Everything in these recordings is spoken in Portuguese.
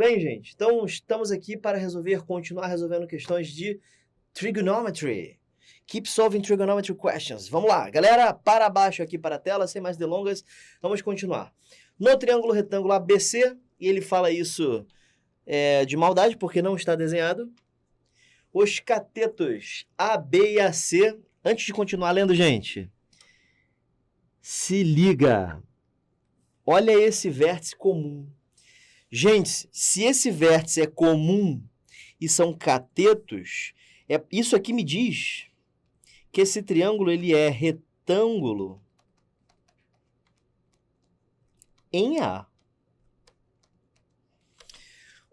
bem, gente? Então, estamos aqui para continuar resolvendo questões de trigonometry. Keep solving trigonometry questions. Vamos lá, galera, para baixo aqui para a tela, sem mais delongas, vamos continuar. No triângulo retângulo ABC, e ele fala isso de maldade, porque não está desenhado, os catetos AB e AC, antes de continuar lendo, gente, se liga, olha esse vértice comum. Gente, se esse vértice é comum e são catetos, isso aqui me diz que esse triângulo ele é retângulo em A.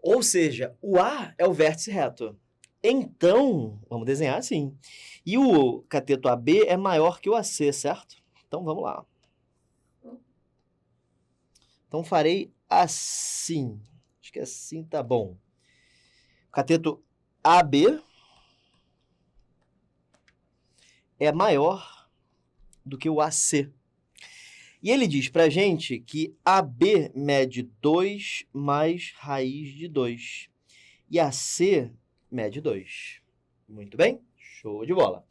Ou seja, o A é o vértice reto. Então, vamos desenhar assim. E o cateto AB é maior que o AC, certo? Então, vamos lá. Então, farei assim. Acho que assim tá bom. O cateto AB é maior do que o AC. E ele diz pra gente que AB mede 2 mais raiz de 2. E AC mede 2. Muito bem? Show de bola.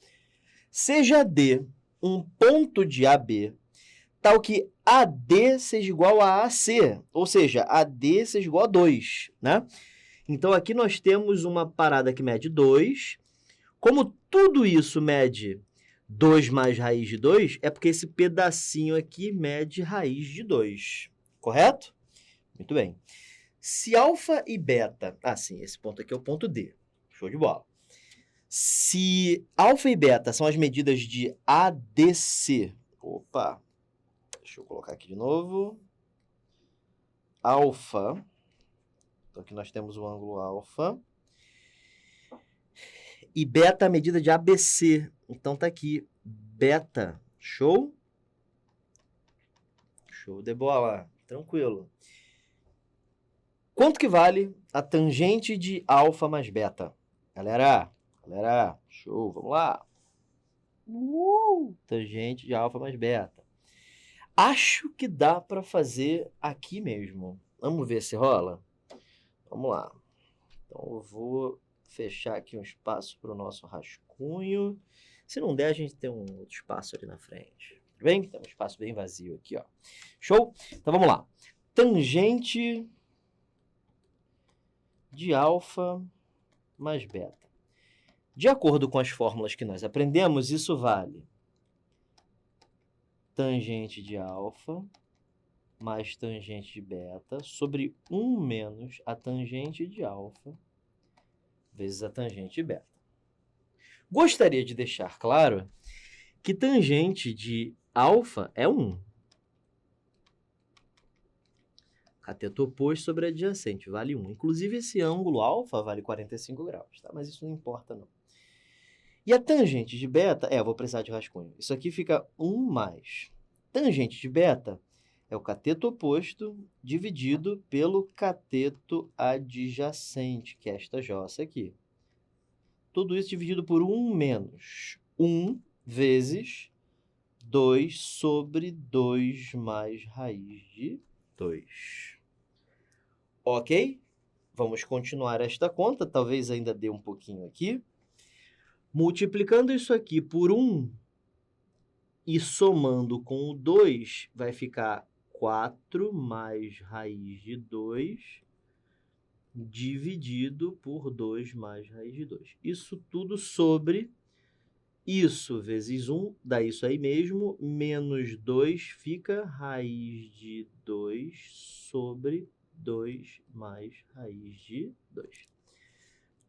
Seja D um ponto de AB, tal que AD seja igual a AC, ou seja, AD seja igual a 2, né? Então, aqui nós temos uma parada que mede 2. Como tudo isso mede 2 mais raiz de 2, é porque esse pedacinho aqui mede raiz de 2, correto? Muito bem. Se alfa e beta... Ah, sim, esse ponto aqui é o ponto D. Show de bola. Se alfa e beta são as medidas de ADC... Opa! Deixa eu colocar aqui de novo. Alfa. Então, aqui nós temos o ângulo alfa. E beta a medida de ABC. Então, tá aqui. Beta. Show? Show de bola. Tranquilo. Quanto que vale a tangente de alfa mais beta? Galera, show, vamos lá. Tangente de alfa mais beta. Acho que dá para fazer aqui mesmo. Vamos ver se rola? Vamos lá. Então, eu vou fechar aqui um espaço para o nosso rascunho. Se não der, a gente tem um outro espaço ali na frente. Tudo bem? Tem um espaço bem vazio aqui, ó. Show? Então, vamos lá. Tangente de alfa mais beta. De acordo com as fórmulas que nós aprendemos, isso vale tangente de alfa mais tangente de beta sobre 1 menos a tangente de alfa vezes a tangente de beta. Gostaria de deixar claro que tangente de alfa é 1. Cateto oposto sobre adjacente vale 1. Inclusive, esse ângulo alfa vale 45 graus, tá? Mas isso não importa, não. E a tangente de beta... eu vou precisar de rascunho. Isso aqui fica 1 mais. Tangente de beta é o cateto oposto dividido pelo cateto adjacente, que é esta jossa aqui. Tudo isso dividido por 1 menos 1 vezes 2 sobre 2 mais raiz de 2. Ok? Vamos continuar esta conta, talvez ainda dê um pouquinho aqui. Multiplicando isso aqui por 1 e somando com o 2, vai ficar 4 mais raiz de 2 dividido por 2 mais raiz de 2. Isso tudo sobre isso vezes 1, dá isso aí mesmo, menos 2 fica raiz de 2 sobre 2 mais raiz de 2.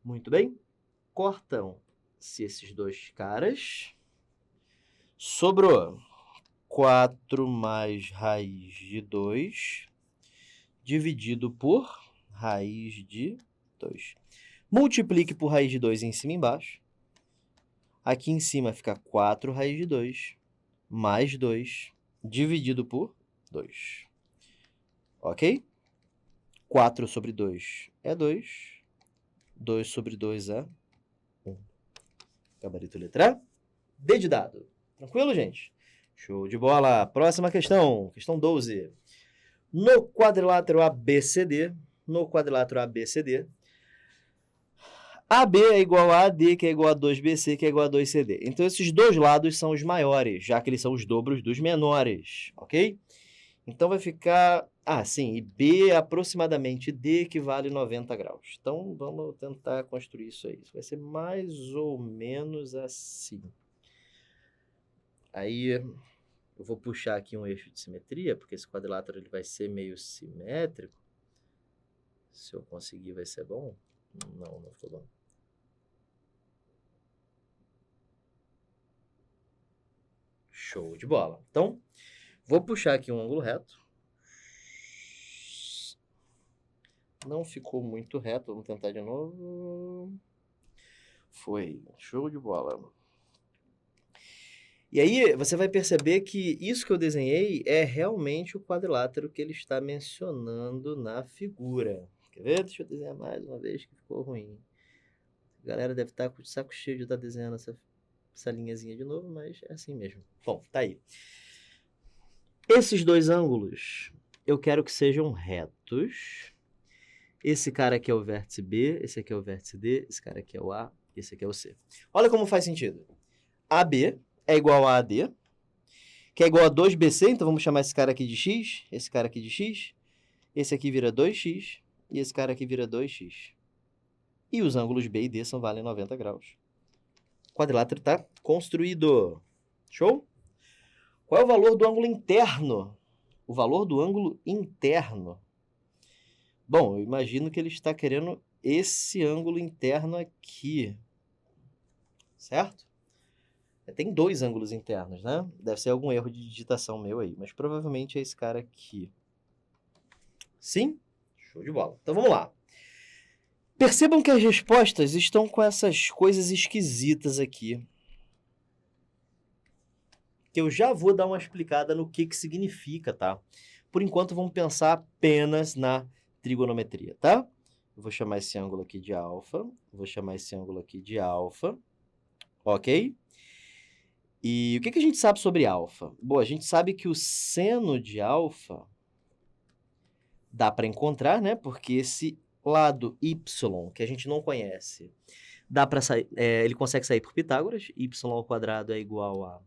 Muito bem? Cortam-se esses dois caras. Sobrou 4 mais raiz de 2 dividido por raiz de 2. Multiplique por raiz de 2 em cima e embaixo. Aqui em cima fica 4 raiz de 2 mais 2 dividido por 2. Ok? 4 sobre 2 é 2. 2 sobre 2 é 1. Gabarito letra A. D de dado. Tranquilo, gente? Show de bola. Próxima questão. Questão 12. No quadrilátero ABCD, no quadrilátero ABCD, AB é igual a AD, que é igual a 2BC, que é igual a 2CD. Então, esses dois lados são os maiores, já que eles são os dobros dos menores, ok? Então, vai ficar... Ah, sim, e B é aproximadamente D, que vale 90 graus. Então, vamos tentar construir isso aí. Isso vai ser mais ou menos assim. Aí, eu vou puxar aqui um eixo de simetria, porque esse quadrilátero ele vai ser meio simétrico. Se eu conseguir, vai ser bom. Não, não ficou bom. Show de bola. Então, vou puxar aqui um ângulo reto. Não ficou muito reto, vamos tentar de novo. Foi, show de bola. E aí, você vai perceber que isso que eu desenhei é realmente o quadrilátero que ele está mencionando na figura. Quer ver? Deixa eu desenhar mais uma vez, que ficou ruim. A galera deve estar com o saco cheio de estar desenhando essa linhazinha de novo, mas é assim mesmo. Bom, tá aí. Esses dois ângulos, eu quero que sejam retos. Esse cara aqui é o vértice B, esse aqui é o vértice D, esse cara aqui é o A, esse aqui é o C. Olha como faz sentido. AB é igual a AD, que é igual a 2BC, então vamos chamar esse cara aqui de X, esse cara aqui de X, esse aqui vira 2X, e esse cara aqui vira 2X. E os ângulos B e D valem 90 graus. O quadrilátero está construído. Show? Qual é o valor do ângulo interno? O valor do ângulo interno. Bom, eu imagino que ele está querendo esse ângulo interno aqui. Certo? Tem dois ângulos internos, né? Deve ser algum erro de digitação meu aí, mas provavelmente é esse cara aqui. Sim? Show de bola. Então vamos lá. Percebam que as respostas estão com essas coisas esquisitas aqui. Que eu já vou dar uma explicada no que significa, tá? Por enquanto, vamos pensar apenas na trigonometria, tá? Eu vou chamar esse ângulo aqui de alfa. Vou chamar esse ângulo aqui de alfa. Ok? E o que a gente sabe sobre alfa? Bom, a gente sabe que o seno de alfa dá para encontrar, né? Porque esse lado y, que a gente não conhece, dá para sair, ele consegue sair por Pitágoras. Y ao quadrado é igual a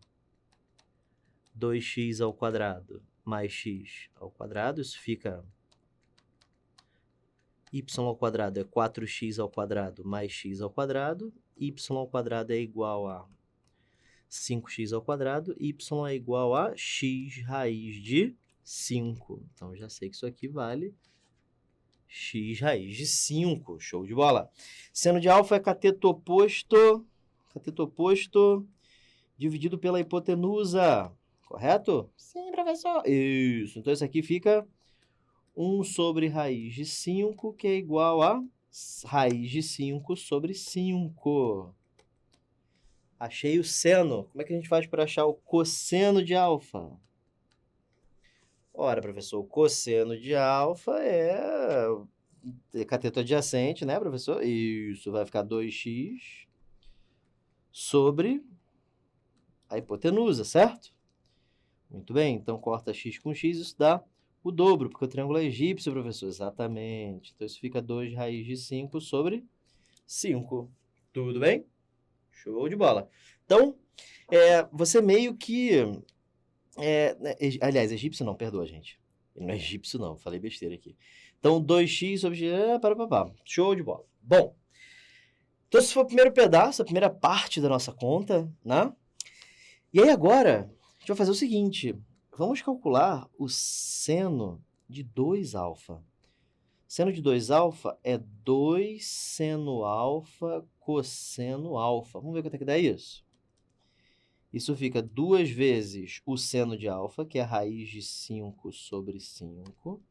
2x ao quadrado mais x ao quadrado. Isso fica... y ao quadrado é 4x ao quadrado mais x ao quadrado. Y ao quadrado é igual a 5x ao quadrado. Y é igual a x raiz de 5. Então, já sei que isso aqui vale x raiz de 5. Show de bola. Seno de alfa é cateto oposto dividido pela hipotenusa. Correto? Sim, professor. Isso. Então, isso aqui fica 1 sobre raiz de 5, que é igual a raiz de 5 sobre 5. Achei o seno. Como é que a gente faz para achar o cosseno de alfa? Ora, professor, o cosseno de alfa é cateto adjacente, né, professor? Isso, vai ficar 2x sobre a hipotenusa, certo? Muito bem, então corta x com x, isso dá o dobro, porque o triângulo é egípcio, professor. Exatamente. Então, isso fica 2 raiz de 5 sobre 5. Tudo bem? Show de bola. Então, você meio que... aliás, egípcio não, perdoa, gente. Ele não é egípcio, não. Falei besteira aqui. Então, 2x sobre x... Show de bola. Bom, então esse foi o primeiro pedaço, a primeira parte da nossa conta, né? E aí, agora, a gente vai fazer o seguinte. Vamos calcular o seno de 2α. Seno de 2α é 2 seno alfa cosseno alfa. Vamos ver quanto é que dá isso? Isso fica 2 vezes o seno de alfa, que é a raiz de 5 sobre 5,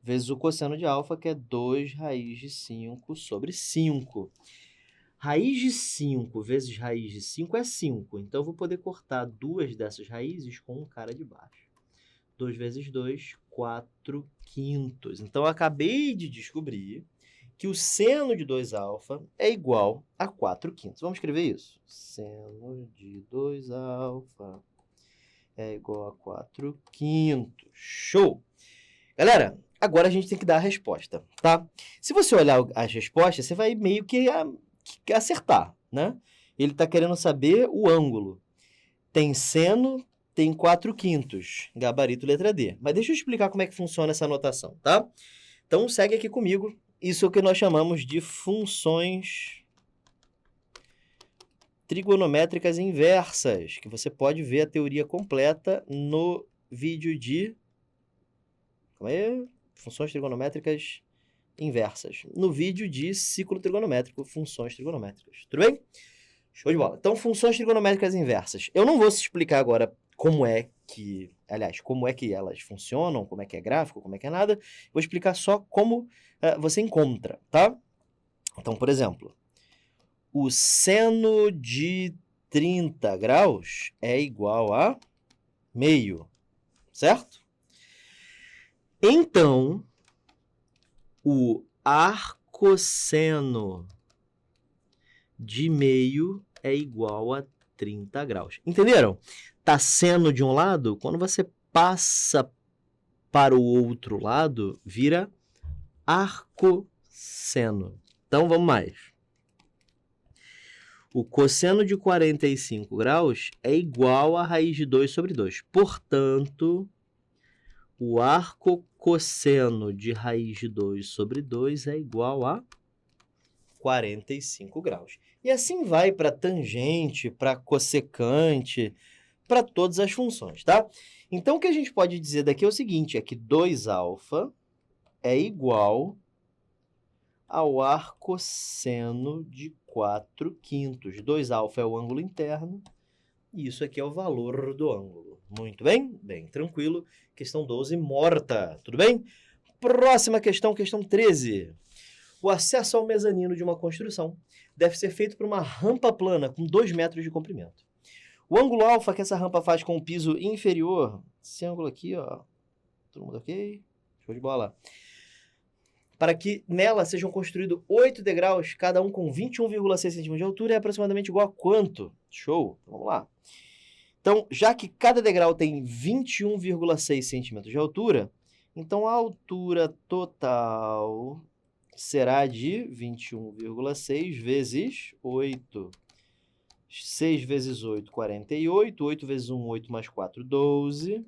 vezes o cosseno de alfa, que é 2 raiz de 5 sobre 5. Raiz de 5 vezes raiz de 5 é 5. Então, eu vou poder cortar duas dessas raízes com um cara de baixo. 2 vezes 2, 4 quintos. Então, eu acabei de descobrir que o seno de 2α é igual a 4 quintos. Vamos escrever isso. Seno de 2α é igual a 4 quintos. Show! Galera, Agora a gente tem que dar a resposta, tá? Se você olhar as respostas, você vai meio que acertar, né? Ele está querendo saber o ângulo. Tem seno, tem 4/5, gabarito letra D. Mas deixa eu explicar como é que funciona essa notação, tá? Então segue aqui comigo. Isso é o que nós chamamos de funções trigonométricas inversas, que você pode ver a teoria completa no vídeo de... Calma aí. Funções trigonométricas inversas. No vídeo de ciclo trigonométrico, funções trigonométricas. Tudo bem? Show de bola. Então, funções trigonométricas inversas. Eu não vou te explicar agora como é que elas funcionam, como é que é gráfico, como é que é nada. Vou explicar só como você encontra, tá? Então, por exemplo, o seno de 30 graus é igual a meio, certo? Então, o arcosseno de meio é igual a 30 graus. Entenderam? Tá seno de um lado, quando você passa para o outro lado, vira arcosseno. Então, vamos mais. O cosseno de 45 graus é igual a raiz de 2 sobre 2. Portanto, o arcocosseno de raiz de 2 sobre 2 é igual a 45 graus. E assim vai para tangente, para cossecante, para todas as funções, tá? Então, o que a gente pode dizer daqui é o seguinte, é que 2α é igual ao arcosseno de 4/5. 2α é o ângulo interno, e isso aqui é o valor do ângulo. Muito bem? Bem tranquilo. Questão 12, morta. Tudo bem? Próxima questão, questão 13. O acesso ao mezanino de uma construção deve ser feito por uma rampa plana com 2 metros de comprimento. O ângulo alfa que essa rampa faz com o piso inferior, esse ângulo aqui, ó, todo mundo ok? Show de bola. Para que nela sejam construídos 8 degraus, cada um com 21,6 centímetros de altura, é aproximadamente igual a quanto? Show! Então, vamos lá. Então, já que cada degrau tem 21,6 centímetros de altura, então a altura total será de 21,6 vezes 8. 6 vezes 8, 48. 8 vezes 1, 8 mais 4, 12.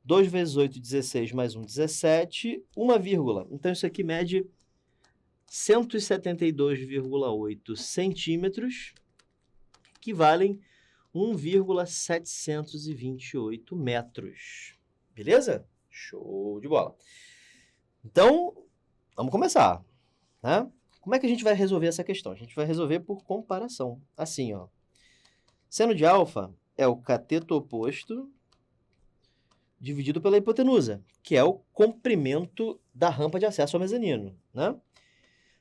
2 vezes 8, 16, mais 1, 17. 1 vírgula. Então, isso aqui mede 172,8 centímetros, que valem 1,728 metros. Beleza? Show de bola. Então, vamos começar, né? Como é que a gente vai resolver essa questão? A gente vai resolver por comparação. Assim, ó. Seno de alfa é o cateto oposto dividido pela hipotenusa, que é o comprimento da rampa de acesso ao mezanino, né?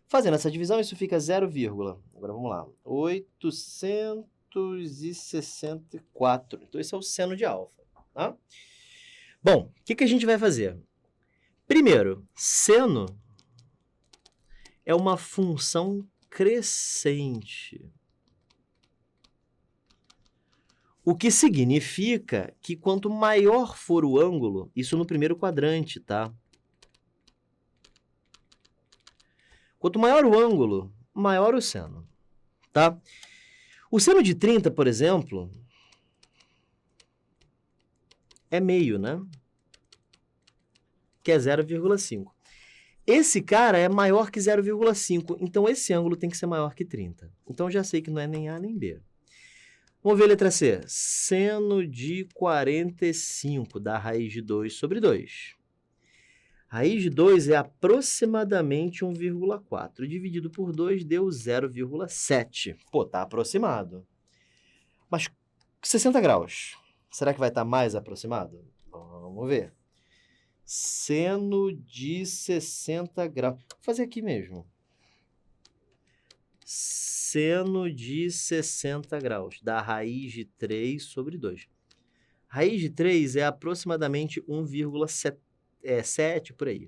Fazendo essa divisão, isso fica 0, agora vamos lá, 864. Então, esse é o seno de alfa, tá? Bom, o que a gente vai fazer? Primeiro, seno é uma função crescente. O que significa que quanto maior for o ângulo, isso no primeiro quadrante, tá? Quanto maior o ângulo, maior o seno, tá? O seno de 30, por exemplo, é meio, né? Que é 0,5. Esse cara é maior que 0,5, então esse ângulo tem que ser maior que 30. Então, eu já sei que não é nem A nem B. Vamos ver a letra C. Seno de 45 da raiz de 2 sobre 2. Raiz de 2 é aproximadamente 1,4. Dividido por 2 deu 0,7. Pô, tá aproximado. Mas 60 graus, será que vai estar mais aproximado? Vamos ver. Seno de 60 graus. Vou fazer aqui mesmo. Seno de 60 graus, da raiz de 3 sobre 2. Raiz de 3 é aproximadamente 1,7 por aí.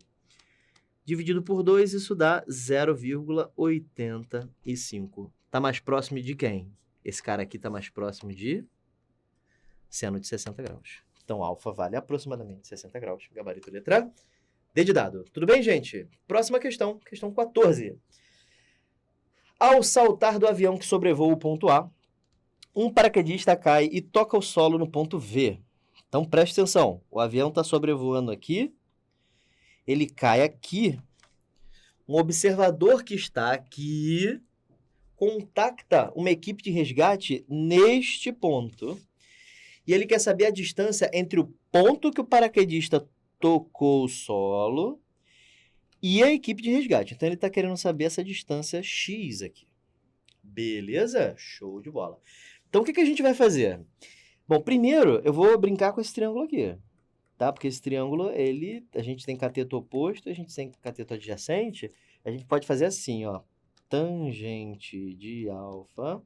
Dividido por 2, isso dá 0,85. Está mais próximo de quem? Esse cara aqui está mais próximo de seno de 60 graus. Então, alfa vale aproximadamente 60 graus. Gabarito letra D de dado. Tudo bem, gente? Próxima questão, questão 14. Ao saltar do avião que sobrevoa o ponto A, um paraquedista cai e toca o solo no ponto V. Então, preste atenção. O avião está sobrevoando aqui. Ele cai aqui. Um observador que está aqui contacta uma equipe de resgate neste ponto. E ele quer saber a distância entre o ponto que o paraquedista tocou o solo e a equipe de resgate. Então, ele está querendo saber essa distância X aqui. Beleza? Show de bola. Então, o que a gente vai fazer? Bom, primeiro, eu vou brincar com esse triângulo aqui, tá? Porque esse triângulo, a gente tem cateto oposto, a gente tem cateto adjacente. A gente pode fazer assim, ó. Tangente de alfa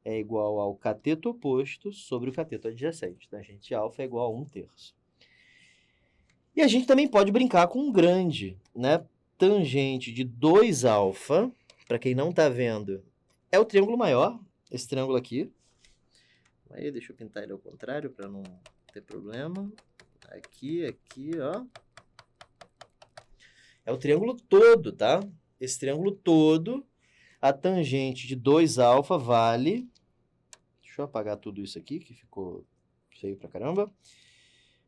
é igual ao cateto oposto sobre o cateto adjacente. Tangente de alfa é igual a 1/3. E a gente também pode brincar com um grande, né? Tangente de 2α, para quem não está vendo, é o triângulo maior, esse triângulo aqui. Aí, deixa eu pintar ele ao contrário para não ter problema. Aqui, ó. É o triângulo todo, tá? Esse triângulo todo, a tangente de 2α vale... Deixa eu apagar tudo isso aqui, que ficou feio pra caramba.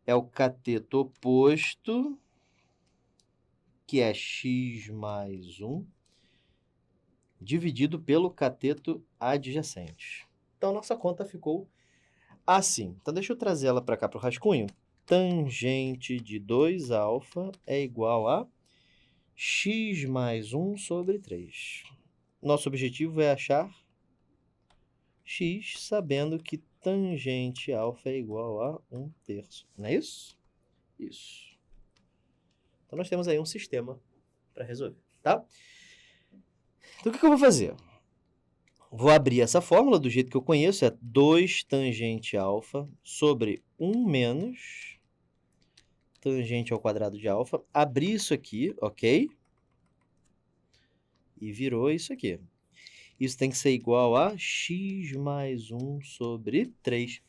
É o cateto oposto, que é x mais 1, dividido pelo cateto adjacente. Então, nossa conta ficou assim. Então, deixa eu trazer ela para cá para o rascunho. Tangente de 2α é igual a x mais 1 sobre 3. Nosso objetivo é achar x, sabendo que tangente alfa é igual a 1/3. Não é isso? Isso. Então, nós temos aí um sistema para resolver, tá? Então, o que eu vou fazer? Vou abrir essa fórmula do jeito que eu conheço, é 2 tangente alfa sobre 1 menos tangente ao quadrado de alfa. Abri isso aqui, ok? E virou isso aqui. Isso tem que ser igual a x mais 1 sobre 3.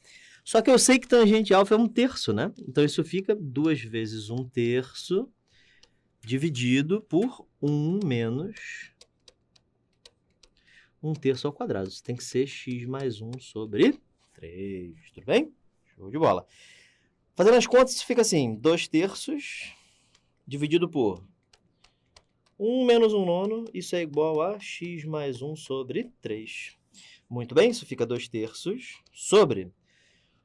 Só que eu sei que tangente alfa é 1/3, né? Então, isso fica 2 vezes 1/3 dividido por 1 menos 1/3 ao quadrado. Isso tem que ser x mais 1 sobre 3. Tudo bem? Show de bola. Fazendo as contas, isso fica assim, 2/3 dividido por 1 menos 1 nono, isso é igual a x mais 1 sobre 3. Muito bem, isso fica 2/3 sobre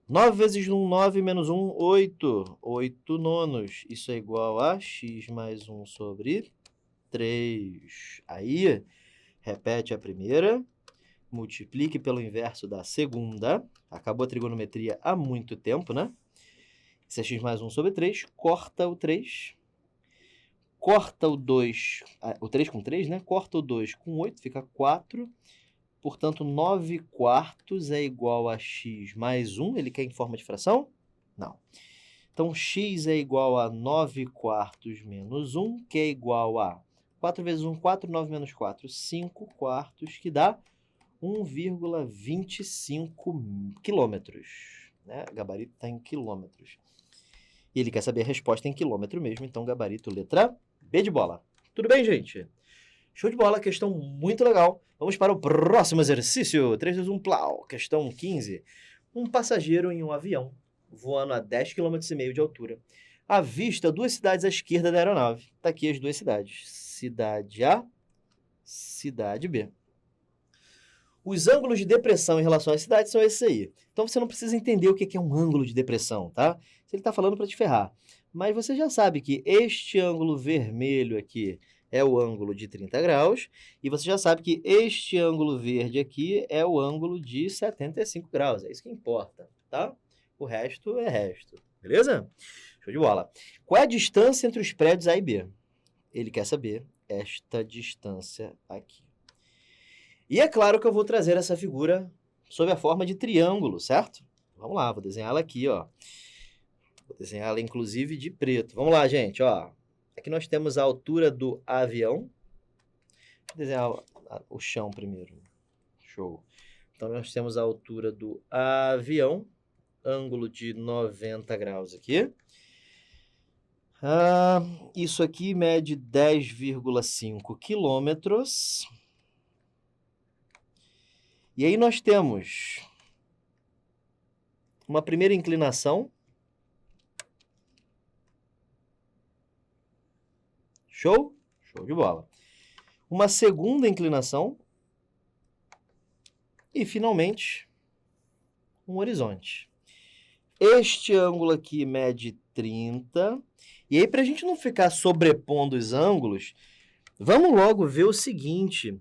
9 vezes 1, 9 menos 1, 8. 8 nonos, isso é igual a x mais 1 sobre 3. Aí, repete a primeira, multiplique pelo inverso da segunda. Acabou a trigonometria há muito tempo, né? Isso é x mais 1 sobre 3, corta o 3. Corta o 2, o 3 com 3, né? Corta o 2 com 8, fica 4. Portanto, 9/4 é igual a x mais 1. Ele quer em forma de fração? Não. Então, x é igual a 9/4 menos 1, que é igual a 4 vezes 1, 4, 9 menos 4, 5/4, que dá 1,25 quilômetros. Né? Gabarito está em quilômetros. E ele quer saber a resposta em quilômetro mesmo, então gabarito letra B de bola. Tudo bem, gente? Show de bola, questão muito legal. Vamos para o próximo exercício. 3, 2, 1, plau. Questão 15. Um passageiro em um avião, voando a 10,5 km de altura, avista 2 cidades à esquerda da aeronave. Está aqui as 2 cidades. Cidade A, cidade B. Os ângulos de depressão em relação às cidades são esses aí. Então, você não precisa entender o que é um ângulo de depressão, tá? Ele está falando para te ferrar. Mas você já sabe que este ângulo vermelho aqui é o ângulo de 30 graus, e você já sabe que este ângulo verde aqui é o ângulo de 75 graus. É isso que importa, tá? O resto é resto, beleza? Show de bola. Qual é a distância entre os prédios A e B? Ele quer saber esta distância aqui. E é claro que eu vou trazer essa figura sob a forma de triângulo, certo? Vamos lá, vou desenhar ela aqui, ó. Vou desenhar ela, inclusive, de preto. Vamos lá, gente, ó. Aqui nós temos a altura do avião. Vou desenhar o chão primeiro. Show. Então, nós temos a altura do avião, ângulo de 90 graus aqui. Isso aqui mede 10,5 quilômetros. E aí nós temos uma primeira inclinação. Show? Show de bola. Uma segunda inclinação. E, finalmente, um horizonte. Este ângulo aqui mede 30. E aí, para a gente não ficar sobrepondo os ângulos, vamos logo ver o seguinte,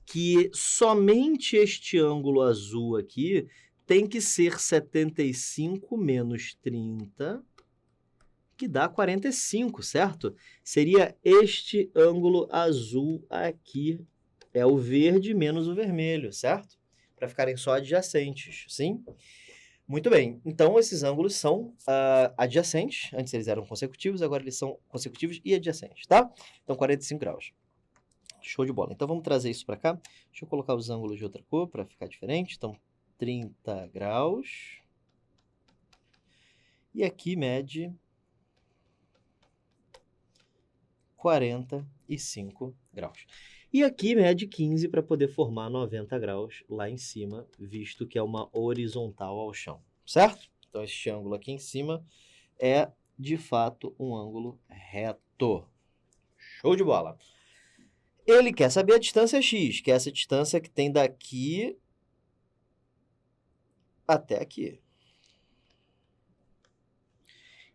que somente este ângulo azul aqui tem que ser 75 menos 30, que dá 45, certo? Seria este ângulo azul aqui, é o verde menos o vermelho, certo? Para ficarem só adjacentes, sim? Muito bem, então esses ângulos são adjacentes, antes eles eram consecutivos, agora eles são consecutivos e adjacentes, tá? Então 45 graus. Show de bola. Então vamos trazer isso para cá. Deixa eu colocar os ângulos de outra cor para ficar diferente. Então 30 graus. E aqui mede 45 graus. E aqui mede 15 para poder formar 90 graus lá em cima, visto que é uma horizontal ao chão, certo? Então, este ângulo aqui em cima é, de fato, um ângulo reto. Show de bola! Ele quer saber a distância x, que é essa distância que tem daqui até aqui.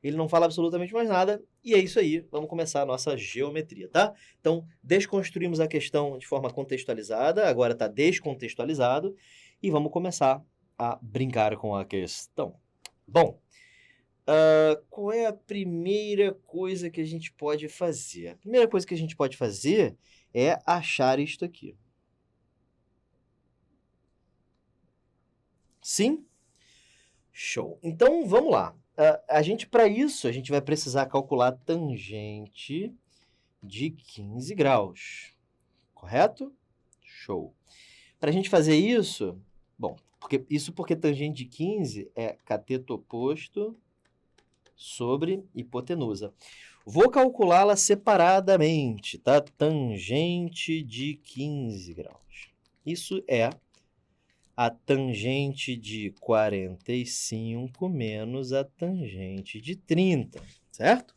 Ele não fala absolutamente mais nada, e é isso aí, vamos começar a nossa geometria, tá? Então, desconstruímos a questão de forma contextualizada, agora está descontextualizado, e vamos começar a brincar com a questão. Bom, qual é a primeira coisa que a gente pode fazer? A primeira coisa que a gente pode fazer é achar isto aqui. Sim? Show. Então, vamos lá. Para isso, a gente vai precisar calcular a tangente de 15 graus, correto? Show. Para a gente fazer isso, bom, porque tangente de 15 é cateto oposto sobre hipotenusa. Vou calculá-la separadamente, tá? Tangente de 15 graus. Isso é a tangente de 45 menos a tangente de 30, certo?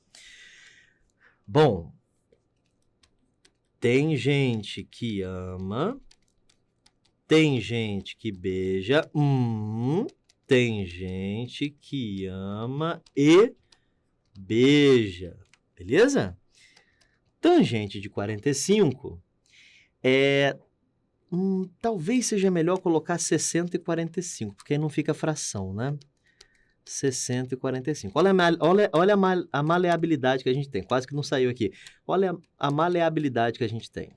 Bom, tem gente que ama, tem gente que beija, tem gente que ama e beija, beleza? Tangente de 45 talvez seja melhor colocar 60 e 45, porque aí não fica fração, né? 60 e 45. Olha a maleabilidade que a gente tem. Quase que não saiu aqui. Olha a maleabilidade que a gente tem.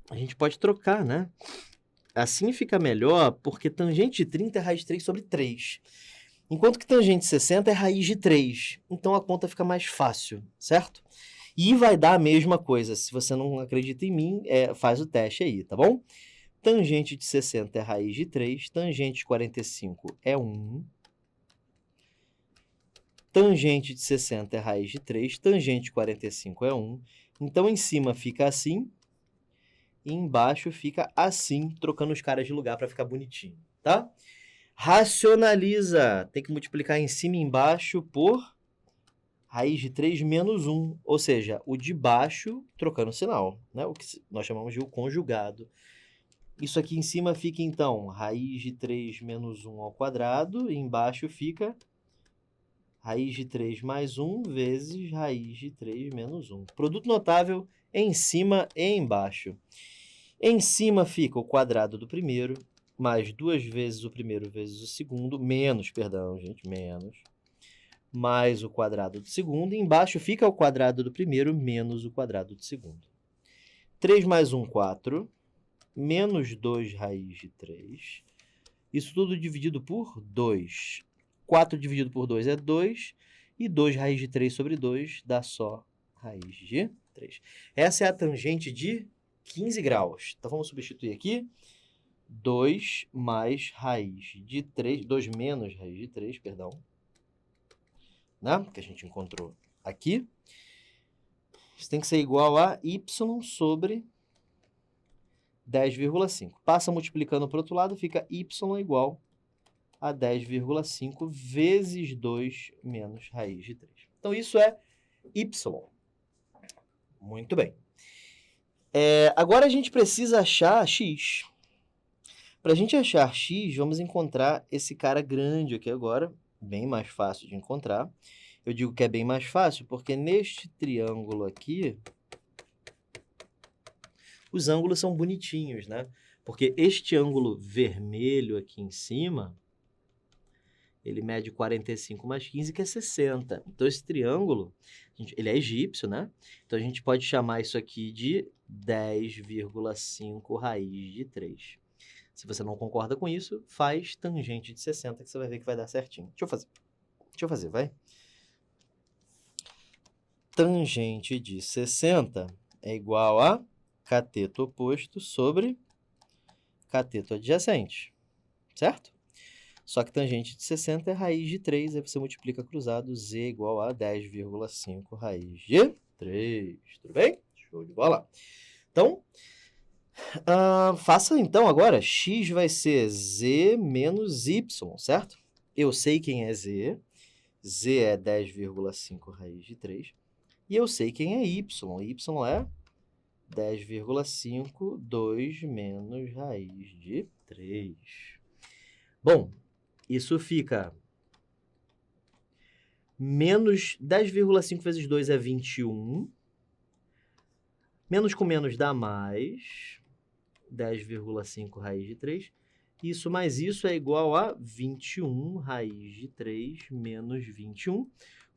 A gente pode trocar, né? Assim fica melhor, porque tangente de 30 é raiz de 3 sobre 3. Enquanto que tangente de 60 é raiz de 3. Então a conta fica mais fácil, certo? E vai dar a mesma coisa. Se você não acredita em mim, faz o teste aí, tá bom? Tangente de 60 é raiz de 3. Tangente de 45 é 1. Tangente de 60 é raiz de 3. Tangente de 45 é 1. Então, em cima fica assim. E embaixo fica assim, trocando os caras de lugar para ficar bonitinho, tá? Racionaliza. Tem que multiplicar em cima e embaixo por raiz de 3 menos 1. Ou seja, o de baixo trocando o sinal, né? O que nós chamamos de o conjugado. Isso aqui em cima fica, então, raiz de 3 menos 1 ao quadrado. E embaixo fica raiz de 3 mais 1 vezes raiz de 3 menos 1. Produto notável em cima e embaixo. Em cima fica o quadrado do primeiro, mais 2 vezes o primeiro vezes o segundo, menos, mais o quadrado do segundo. E embaixo fica o quadrado do primeiro menos o quadrado do segundo. 3 mais 1, 4. Menos 2 raiz de 3. Isso tudo dividido por 2. 4 dividido por 2 é 2. E 2 raiz de 3 sobre 2 dá só raiz de 3. Essa é a tangente de 15 graus. Então, vamos substituir aqui. 2 mais raiz de 3. 2 menos raiz de 3, perdão. Né? Que a gente encontrou aqui, isso tem que ser igual a y sobre 10,5. Passa multiplicando para o outro lado, fica y igual a 10,5 vezes 2 menos raiz de 3. Então, isso é y. Muito bem. Agora a gente precisa achar x. Para a gente achar x, vamos encontrar esse cara grande aqui agora, bem mais fácil de encontrar. Eu digo que é bem mais fácil porque neste triângulo aqui, os ângulos são bonitinhos, né? Porque este ângulo vermelho aqui em cima, ele mede 45 mais 15, que é 60. Então, esse triângulo, ele é egípcio, né? Então, a gente pode chamar isso aqui de 10,5 raiz de 3. Se você não concorda com isso, faz tangente de 60, que você vai ver que vai dar certinho. Deixa eu fazer, vai. Tangente de 60 é igual a cateto oposto sobre cateto adjacente, certo? Só que tangente de 60 é raiz de 3, aí você multiplica cruzado, z igual a 10,5 raiz de 3. Tudo bem? Show de bola. Então, faça então agora, x vai ser z menos y, certo? Eu sei quem é z, z é 10,5 raiz de 3, e eu sei quem é y é 10,5, 2 menos raiz de 3. Bom, isso fica menos 10,5 vezes 2 é 21. Menos com menos dá mais 10,5 raiz de 3. Isso mais isso é igual a 21 raiz de 3 menos 21.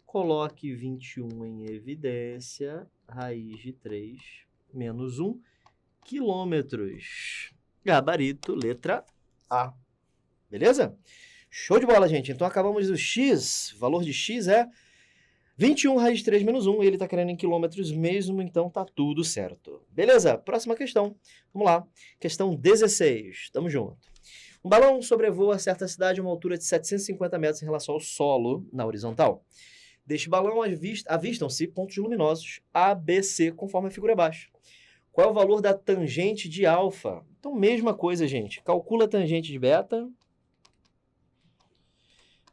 Coloque 21 em evidência, raiz de 3 menos 1, quilômetros. Gabarito, letra A. Beleza? Show de bola, gente. Então, acabamos do x. O valor de x é 21 raiz de 3 menos 1. E ele está querendo em quilômetros mesmo, então tá tudo certo. Beleza? Próxima questão. Vamos lá. Questão 16. Tamo junto. Um balão sobrevoa certa cidade a uma altura de 750 metros em relação ao solo, na horizontal. Deste balão avistam-se pontos luminosos A, B, C, conforme a figura abaixo. Qual é o valor da tangente de alfa? Então, mesma coisa, gente. Calcula a tangente de beta.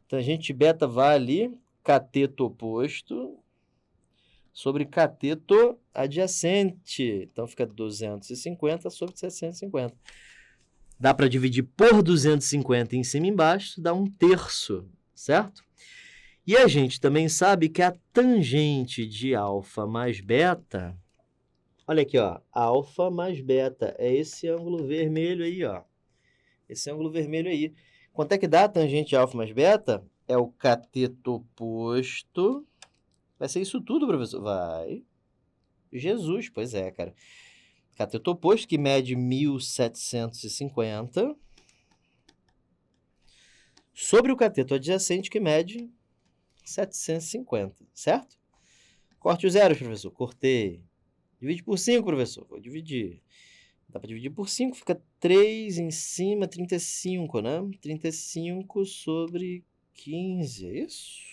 Tangente de beta vale cateto oposto sobre cateto adjacente. Então, fica 250 sobre 750. Dá para dividir por 250 em cima e embaixo, dá 1/3, certo? E a gente também sabe que a tangente de alfa mais beta, olha aqui, ó, alfa mais beta, é esse ângulo vermelho aí, ó. Esse ângulo vermelho aí. Quanto é que dá a tangente de alfa mais beta? É o cateto oposto. Vai ser isso tudo, professor? Vai. Jesus, pois é, cara. Cateto oposto, que mede 1.750, sobre o cateto adjacente, que mede 750, certo? Corte os zeros, professor. Cortei. Divide por 5, professor. Vou dividir. Dá para dividir por 5, fica 3 em cima, 35, né? 35 sobre 15, é isso?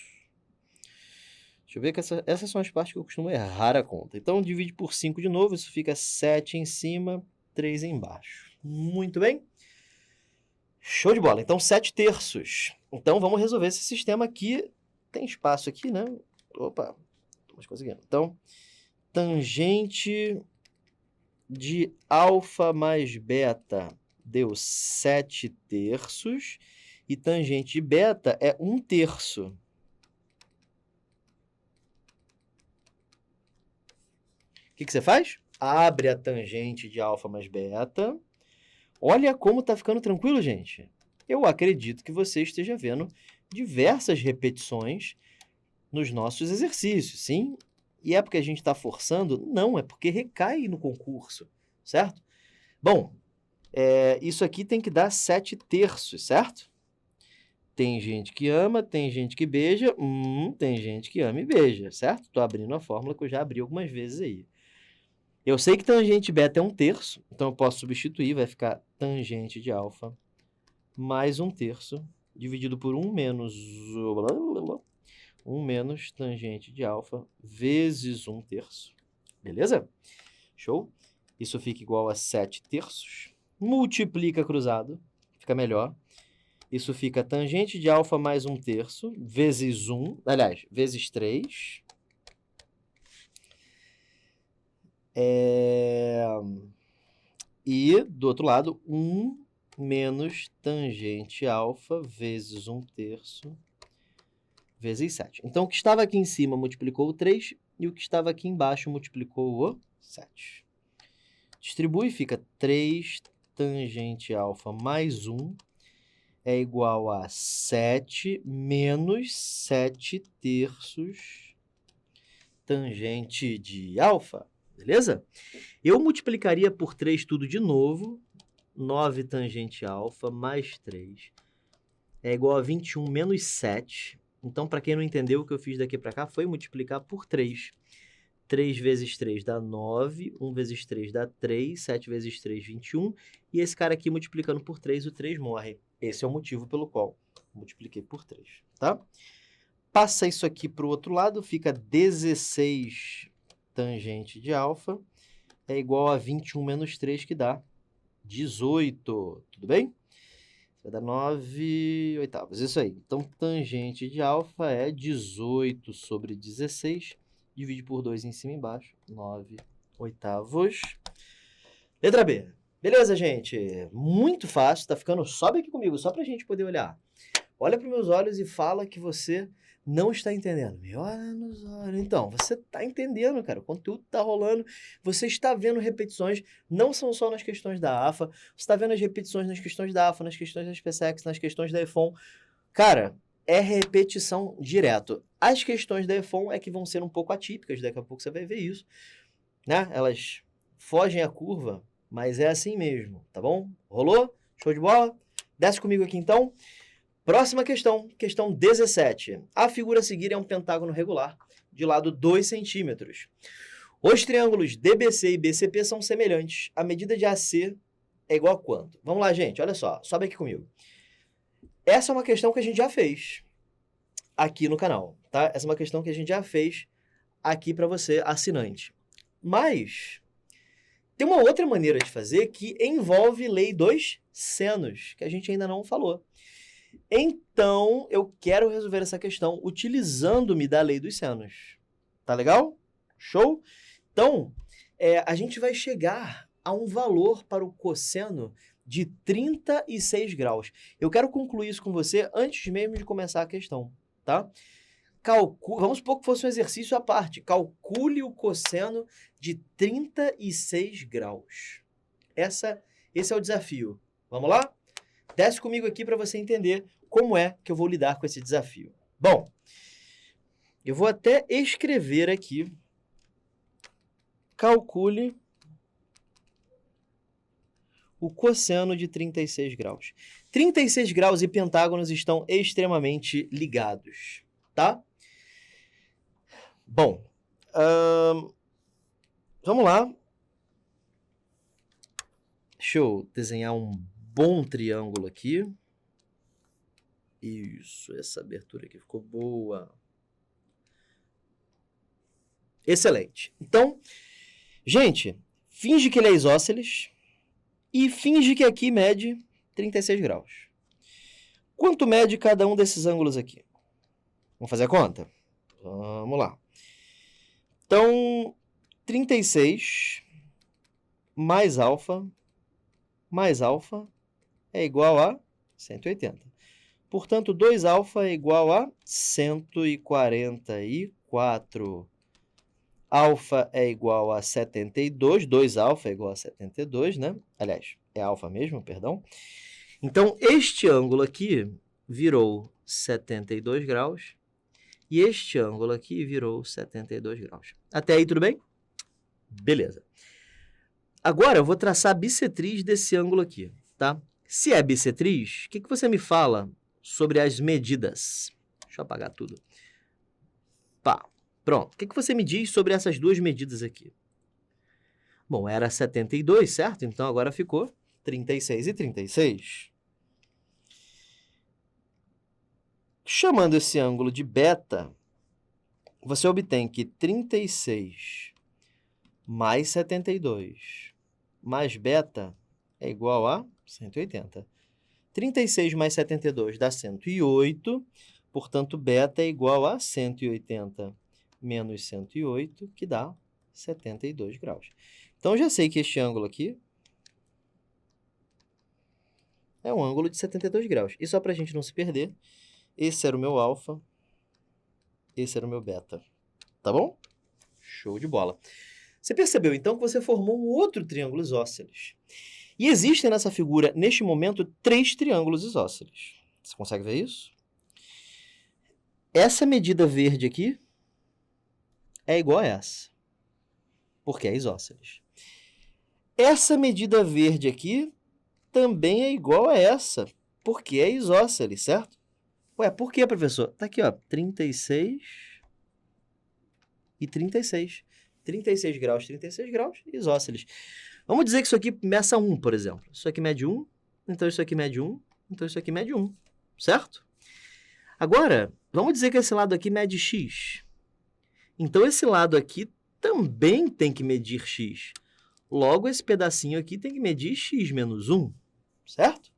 Deixa eu ver que essas são as partes que eu costumo errar a conta. Então, divide por 5 de novo, isso fica 7 em cima, 3 embaixo. Muito bem. Show de bola. Então, 7/3. Então, vamos resolver esse sistema aqui. Tem espaço aqui, né? Opa, estamos conseguindo. Então, tangente de alfa mais beta deu 7/3 e tangente de beta é 1/3. O que você faz? Abre a tangente de alfa mais beta. Olha como tá ficando tranquilo, gente. Eu acredito que você esteja vendo diversas repetições nos nossos exercícios, sim? E é porque a gente está forçando? Não, é porque recai no concurso, certo? Bom, isso aqui tem que dar 7/3, certo? Tem gente que ama, tem gente que beija, tem gente que ama e beija, certo? Estou abrindo a fórmula que eu já abri algumas vezes aí. Eu sei que tangente beta é 1/3, então eu posso substituir, vai ficar tangente de alfa mais 1/3, dividido por 1 menos 1 menos tangente de alfa vezes 1/3. Beleza? Show? Isso fica igual a 7/3. Multiplica cruzado, fica melhor. Isso fica tangente de alfa mais 1/3 vezes 1, aliás, vezes 3. E, do outro lado, 1 menos tangente alfa vezes 1/3 vezes 7. Então, o que estava aqui em cima multiplicou o 3 e o que estava aqui embaixo multiplicou o 7. Distribui, fica 3 tangente alfa mais 1 é igual a 7 menos 7/3 tangente de alfa. Beleza? Eu multiplicaria por 3 tudo de novo. 9 tangente alfa mais 3 é igual a 21 menos 7. Então, para quem não entendeu, o que eu fiz daqui para cá foi multiplicar por 3. 3 vezes 3 dá 9, 1 vezes 3 dá 3, 7 vezes 3, 21. E esse cara aqui multiplicando por 3, o 3 morre. Esse é o motivo pelo qual multipliquei por 3, tá? Passa isso aqui para o outro lado, fica 16 tangente de alfa é igual a 21 menos 3, que dá 18. Tudo bem? Vai dar 9/8. Isso aí. Então, tangente de alfa é 18 sobre 16. Divide por 2 em cima e embaixo. 9/8. Letra B. Beleza, gente? Muito fácil. Tá ficando... Sobe aqui comigo, só pra gente poder olhar. Olha para meus olhos e fala que você não está entendendo. Me olha nos olhos. Então, você está entendendo, cara. O conteúdo está rolando. Você está vendo repetições. Não são só nas questões da AFA. Você está vendo as repetições nas questões da AFA, nas questões da SpaceX, nas questões da EFON. Cara, é repetição direto. As questões da EFON é que vão ser um pouco atípicas. Daqui a pouco você vai ver isso, né? Elas fogem à curva, mas é assim mesmo, tá bom? Rolou? Show de bola? Desce comigo aqui, então. Próxima questão, questão 17. A figura a seguir é um pentágono regular, de lado 2 centímetros. Os triângulos DBC e BCP são semelhantes. A medida de AC é igual a quanto? Vamos lá, gente, olha só, sobe aqui comigo. Essa é uma questão que a gente já fez aqui no canal, tá? Essa é uma questão que a gente já fez aqui para você, assinante. Mas tem uma outra maneira de fazer que envolve lei dos senos, que a gente ainda não falou. Então, eu quero resolver essa questão utilizando-me da lei dos senos. Tá legal? Show? Então, a gente vai chegar a um valor para o cosseno de 36 graus. Eu quero concluir isso com você antes mesmo de começar a questão, tá? Vamos supor que fosse um exercício à parte. Calcule o cosseno de 36 graus. Esse é o desafio. Vamos lá? Desce comigo aqui para você entender como é que eu vou lidar com esse desafio. Bom, eu vou até escrever aqui. Calcule o cosseno de 36 graus. 36 graus e pentágonos estão extremamente ligados, tá? Bom, vamos lá. Deixa eu desenhar um bom triângulo aqui. Isso, essa abertura aqui ficou boa. Excelente. Então, gente, finge que ele é isósceles e finge que aqui mede 36 graus. Quanto mede cada um desses ângulos aqui? Vamos fazer a conta? Vamos lá. Então, 36 mais alfa é igual a 180. Portanto, 2α é igual a 144. Alfa é igual a 72. 2α é igual a 72, né? Aliás, é alfa mesmo, perdão. Então, este ângulo aqui virou 72 graus. E este ângulo aqui virou 72 graus. Até aí, tudo bem? Beleza. Agora, eu vou traçar a bissetriz desse ângulo aqui, tá? Se é bissetriz, o que você me fala sobre as medidas? Deixa eu apagar tudo. Pá, pronto. O que você me diz sobre essas duas medidas aqui? Bom, era 72, certo? Então, agora ficou 36 e 36. Chamando esse ângulo de beta, você obtém que 36 mais 72 mais beta é igual a 180. 36 mais 72 dá 108, portanto, beta é igual a 180 menos 108, que dá 72 graus. Então, já sei que este ângulo aqui é um ângulo de 72 graus. E só para a gente não se perder, esse era o meu alfa, esse era o meu beta. Tá bom? Show de bola. Você percebeu, então, que você formou um outro triângulo isósceles. E existem nessa figura, neste momento, 3 triângulos isósceles. Você consegue ver isso? Essa medida verde aqui é igual a essa, porque é isósceles. Essa medida verde aqui também é igual a essa, porque é isósceles, certo? Ué, por quê, professor? Tá aqui, ó, 36 e 36. 36 graus, isósceles. Vamos dizer que isso aqui meça 1, por exemplo. Isso aqui mede 1, então isso aqui mede 1, então isso aqui mede 1, certo? Agora, vamos dizer que esse lado aqui mede x. Então, esse lado aqui também tem que medir x. Logo, esse pedacinho aqui tem que medir x menos 1, certo?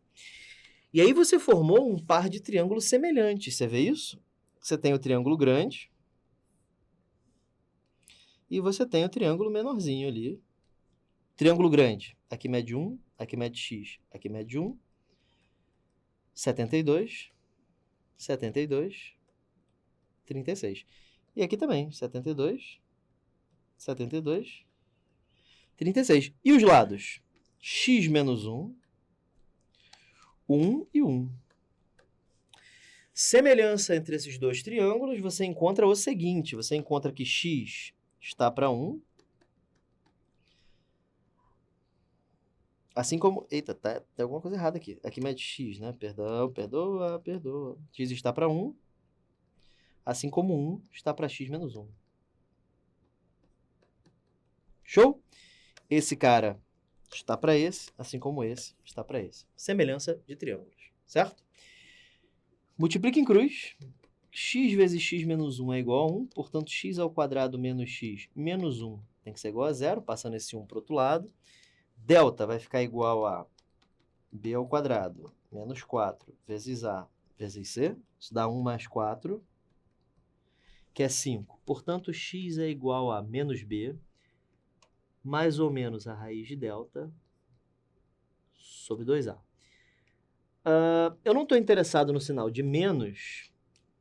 E aí você formou um par de triângulos semelhantes, você vê isso? Você tem o triângulo grande e você tem o triângulo menorzinho ali. Triângulo grande, aqui mede 1, aqui mede x, aqui mede 1, 72, 72, 36. E aqui também, 72, 72, 36. E os lados? X menos 1, 1 e 1. Semelhança entre esses dois triângulos, você encontra o seguinte, você encontra que x está para 1, assim como... Eita, tem alguma coisa errada aqui. Aqui mede x, né? Perdão, perdoa. X está para 1, assim como 1 está para x menos 1. Show? Esse cara está para esse, assim como esse está para esse. Semelhança de triângulos, certo? Multiplica em cruz. X vezes x menos 1 é igual a 1, portanto, x ao quadrado menos x menos 1 tem que ser igual a 0, passando esse 1 para o outro lado. Delta vai ficar igual a b ao quadrado menos 4 vezes a vezes c. Isso dá 1 mais 4, que é 5. Portanto, x é igual a menos b, mais ou menos a raiz de delta, sobre 2a. Eu não estou interessado no sinal de menos,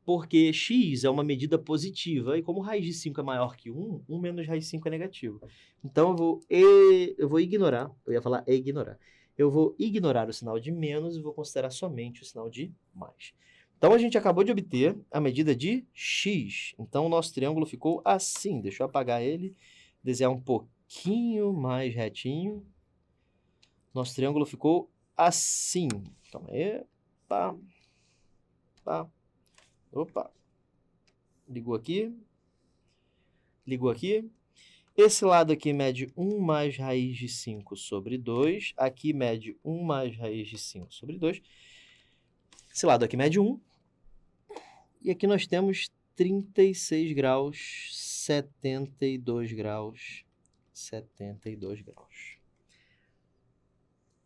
porque x é uma medida positiva, e como raiz de 5 é maior que 1, 1 menos raiz de 5 é negativo. Então, eu vou ignorar, eu ia falar ignorar. Eu vou ignorar o sinal de menos e vou considerar somente o sinal de mais. Então, a gente acabou de obter a medida de x. Então, o nosso triângulo ficou assim. Deixa eu apagar ele, desenhar um pouquinho mais retinho. Nosso triângulo ficou assim. Calma aí. Pá. Pá. Opa. Ligou aqui. Ligou aqui. Esse lado aqui mede 1 mais raiz de 5 sobre 2. Aqui mede 1 mais raiz de 5 sobre 2. Esse lado aqui mede 1. E aqui nós temos 36 graus, 72 graus, 72 graus.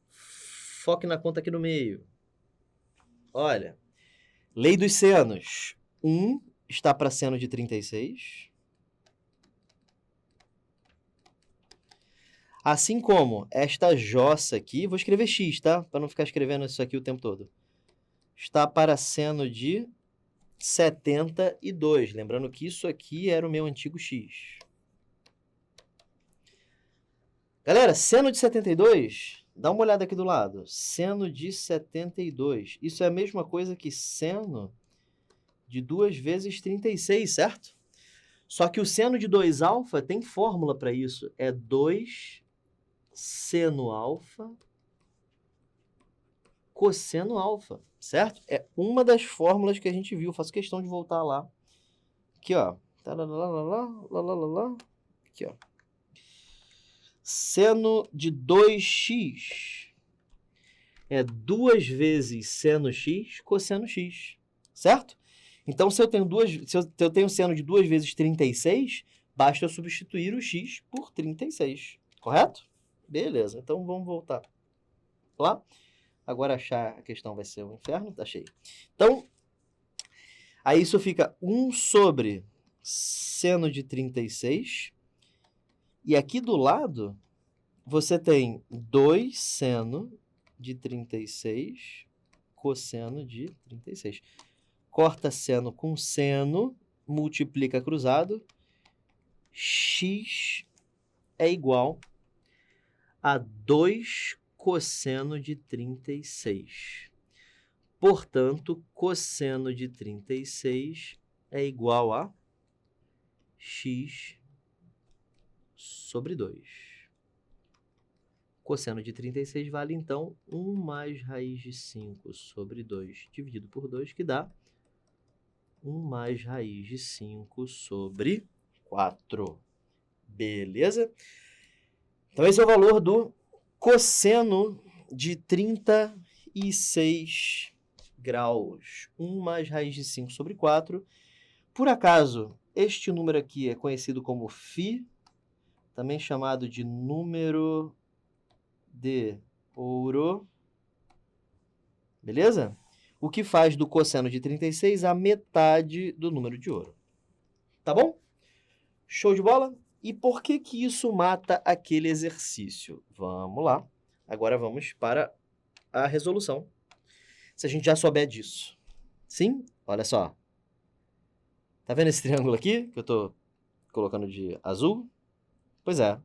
Foque na conta aqui no meio. Olha, lei dos senos. 1 está para seno de 36. Assim como esta jossa aqui, vou escrever x, tá? Para não ficar escrevendo isso aqui o tempo todo. Está para seno de 72. Lembrando que isso aqui era o meu antigo x. Galera, seno de 72, dá uma olhada aqui do lado. Seno de 72. Isso é a mesma coisa que seno de 2 vezes 36, certo? Só que o seno de 2α tem fórmula para isso. É 2 seno alfa cosseno alfa, certo? É uma das fórmulas que a gente viu. Faço questão de voltar lá. Aqui, ó. Aqui, ó. Seno de 2x é 2 vezes seno x cosseno x, certo? Então, se eu tenho seno de 2 vezes 36, basta eu substituir o x por 36, correto? Beleza, então vamos voltar lá. Agora achar a questão vai ser um inferno, achei. Então, aí isso fica 1 sobre seno de 36. E aqui do lado, você tem 2 seno de 36, cosseno de 36. Corta seno com seno, multiplica cruzado, x é igual a 2 cosseno de 36. Portanto, cosseno de 36 é igual a x sobre 2. Cosseno de 36 vale, então, 1 mais raiz de 5 sobre 2 dividido por 2, que dá 1 mais raiz de 5 sobre 4. Beleza? Então, esse é o valor do cosseno de 36 graus. 1 mais raiz de 5 sobre 4. Por acaso, este número aqui é conhecido como φ, também chamado de número de ouro. Beleza? O que faz do cosseno de 36 a metade do número de ouro. Tá bom? Show de bola? E por que que isso mata aquele exercício? Vamos lá. Agora vamos para a resolução. Se a gente já souber disso. Sim? Olha só. Tá vendo esse triângulo aqui que eu tô colocando de azul? Pois é.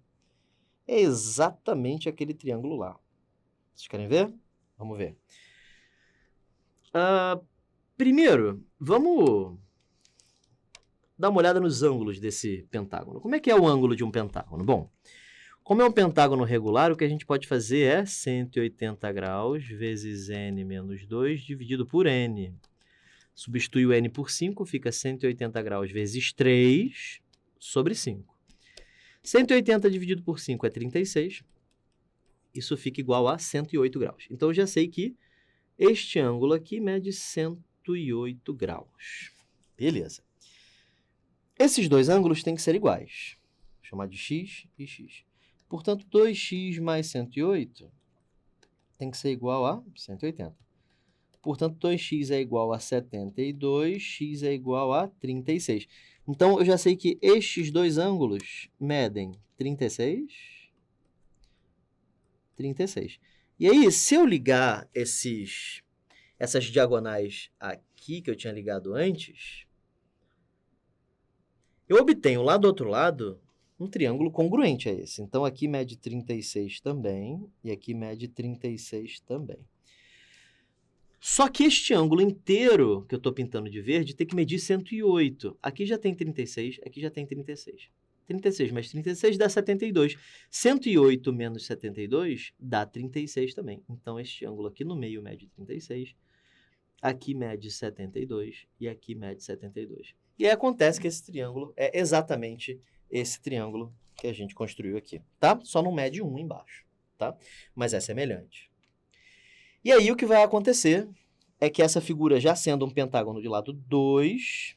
É exatamente aquele triângulo lá. Vocês querem ver? Vamos ver. Primeiro, vamos dar uma olhada nos ângulos desse pentágono. Como é que é o ângulo de um pentágono? Bom, como é um pentágono regular, o que a gente pode fazer é 180 graus vezes n menos 2 dividido por n. Substitui o n por 5, fica 180 graus vezes 3 sobre 5. 180 dividido por 5 é 36. Isso fica igual a 108 graus. Então, eu já sei que este ângulo aqui mede 108 graus. Beleza. Esses dois ângulos têm que ser iguais. Vou chamar de x e x. Portanto, 2x mais 108 tem que ser igual a 180. Portanto, 2x é igual a 72, x é igual a 36. Então, eu já sei que estes dois ângulos medem 36. E aí, se eu ligar essas diagonais aqui que eu tinha ligado antes, eu obtenho lá do outro lado um triângulo congruente a esse. Então, aqui mede 36 também, e aqui mede 36 também. Só que este ângulo inteiro que eu estou pintando de verde tem que medir 108. Aqui já tem 36, aqui já tem 36. 36 mais 36 dá 72. 108 menos 72 dá 36 também. Então, este ângulo aqui no meio mede 36, aqui mede 72 e aqui mede 72. E aí acontece que esse triângulo é exatamente esse triângulo que a gente construiu aqui, tá? Só não mede 1 embaixo, tá? Mas é semelhante. E aí o que vai acontecer é que essa figura, já sendo um pentágono de lado 2,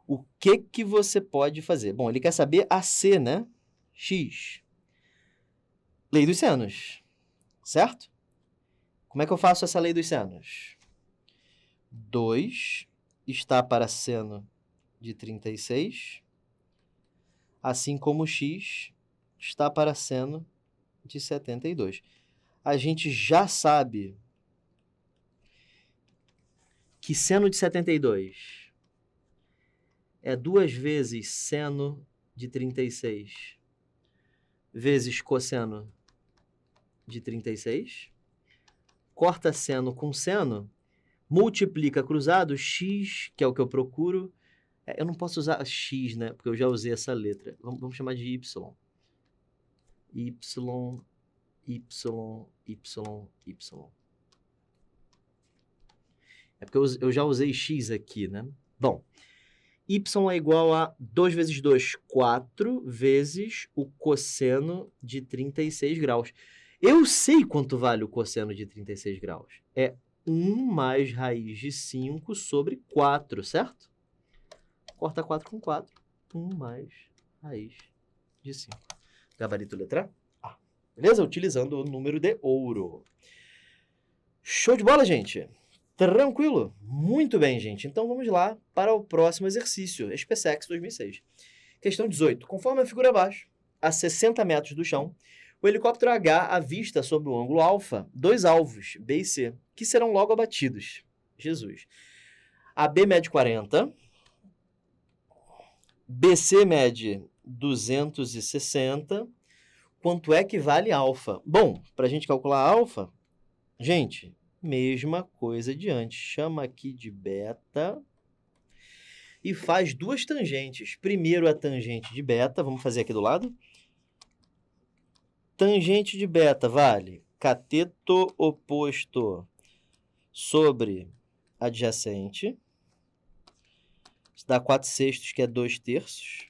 o que que você pode fazer? Bom, ele quer saber AC, né? X. Lei dos senos, certo? Como é que eu faço essa lei dos senos? 2 está para seno de 36, assim como x está para seno de 72. A gente já sabe que seno de 72 é 2 vezes seno de 36 vezes cosseno de 36. Corta seno com seno, multiplica cruzado, x, que é o que eu procuro. Eu não posso usar x, né? Porque eu já usei essa letra. Vamos chamar de y. Y, y, y, y. É porque eu já usei x aqui, né? Bom, y é igual a 2 vezes 2, 4, vezes o cosseno de 36 graus. Eu sei quanto vale o cosseno de 36 graus. É 1 mais raiz de 5 sobre 4, certo? Corta 4 com 4. 1 mais raiz de 5. Gabarito letra A. Beleza? Utilizando o número de ouro. Show de bola, gente? Tranquilo? Muito bem, gente. Então vamos lá para o próximo exercício. SpaceX 2006. Questão 18. Conforme a figura abaixo, a 60 metros do chão, o helicóptero H avista sob o ângulo alfa 2 alvos, B e C, que serão logo abatidos. Jesus. AB mede 40, BC mede 260. Quanto é que vale alfa? Bom, para a gente calcular alfa, gente, mesma coisa de antes. Chama aqui de beta e faz duas tangentes. Primeiro a tangente de beta, vamos fazer aqui do lado. Tangente de beta vale cateto oposto sobre adjacente. Isso dá 4/6, que é 2/3.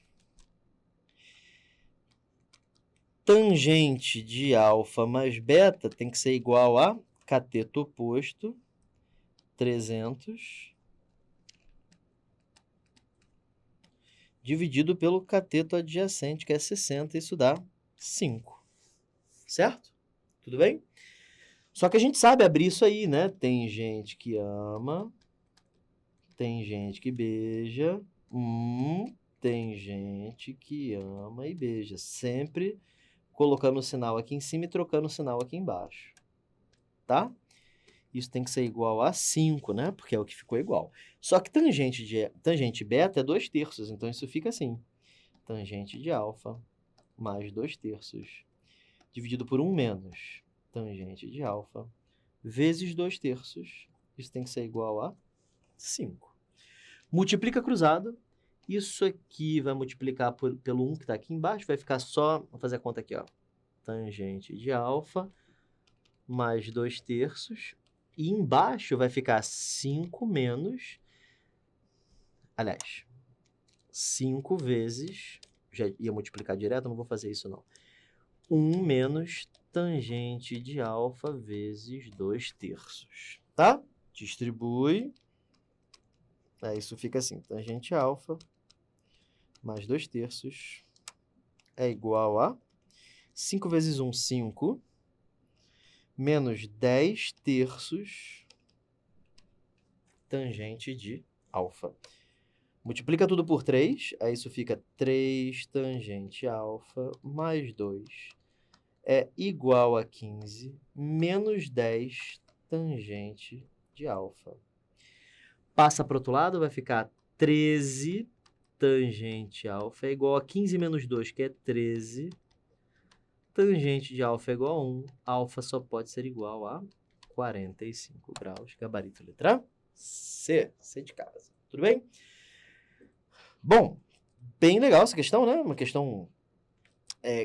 Tangente de alfa mais beta tem que ser igual a cateto oposto, 300, dividido pelo cateto adjacente, que é 60. Isso dá 5. Certo? Tudo bem? Só que a gente sabe abrir isso aí, né? Tem gente que ama, tem gente que beija, tem gente que ama e beija. Sempre colocando o sinal aqui em cima e trocando o sinal aqui embaixo. Tá? Isso tem que ser igual a 5, né? Porque é o que ficou igual. Só que tangente beta é 2/3, então isso fica assim. Tangente de alfa mais 2/3, dividido por 1 menos tangente de alfa vezes 2/3. Isso tem que ser igual a 5. Multiplica cruzado. Isso aqui vai multiplicar pelo 1 que está aqui embaixo. Vai ficar só... Vou fazer a conta aqui, ó. Tangente de alfa mais 2/3. E embaixo vai ficar 5 menos... Aliás, 5 vezes... Já ia multiplicar direto, não vou fazer isso não. 1 menos tangente de alfa vezes 2/3. Tá? Distribui. Aí isso fica assim. Tangente alfa mais 2/3 é igual a 5 vezes 1, 5, menos 10/3 tangente de alfa. Multiplica tudo por 3, aí isso fica 3 tangente alfa mais 2 é igual a 15, menos 10 tangente de alfa. Passa para o outro lado, vai ficar 13 tangente alfa é igual a 15 menos 2, que é 13. Tangente de alfa é igual a 1. Alfa só pode ser igual a 45 graus. Gabarito letra C. C de casa. Tudo bem? Bom, bem legal essa questão, né? Uma questão...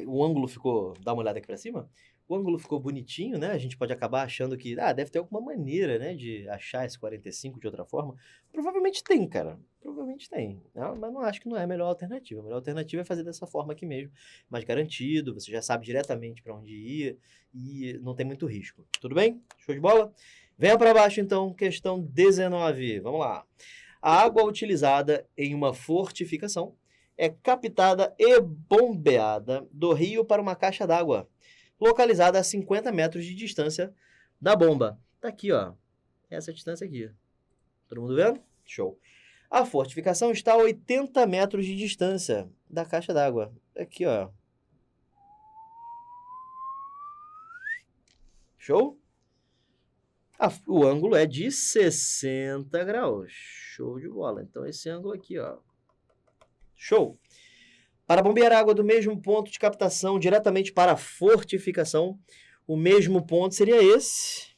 o ângulo ficou... Dá uma olhada aqui para cima. O ângulo ficou bonitinho, né? A gente pode acabar achando que... deve ter alguma maneira, né? De achar esse 45 de outra forma. Provavelmente tem, cara. Provavelmente tem. Né? Mas não acho que não é a melhor alternativa. A melhor alternativa é fazer dessa forma aqui mesmo. Mais garantido. Você já sabe diretamente para onde ir. E não tem muito risco. Tudo bem? Show de bola? Venha para baixo, então. Questão 19. Vamos lá. A água utilizada em uma fortificação é captada e bombeada do rio para uma caixa d'água, localizada a 50 metros de distância da bomba. Tá aqui, ó. Essa distância aqui. Todo mundo vendo? Show. A fortificação está a 80 metros de distância da caixa d'água. Aqui, ó. Show? O ângulo é de 60 graus. Show de bola. Então, esse ângulo aqui, ó. Show. Para bombear água do mesmo ponto de captação diretamente para a fortificação, o mesmo ponto seria esse.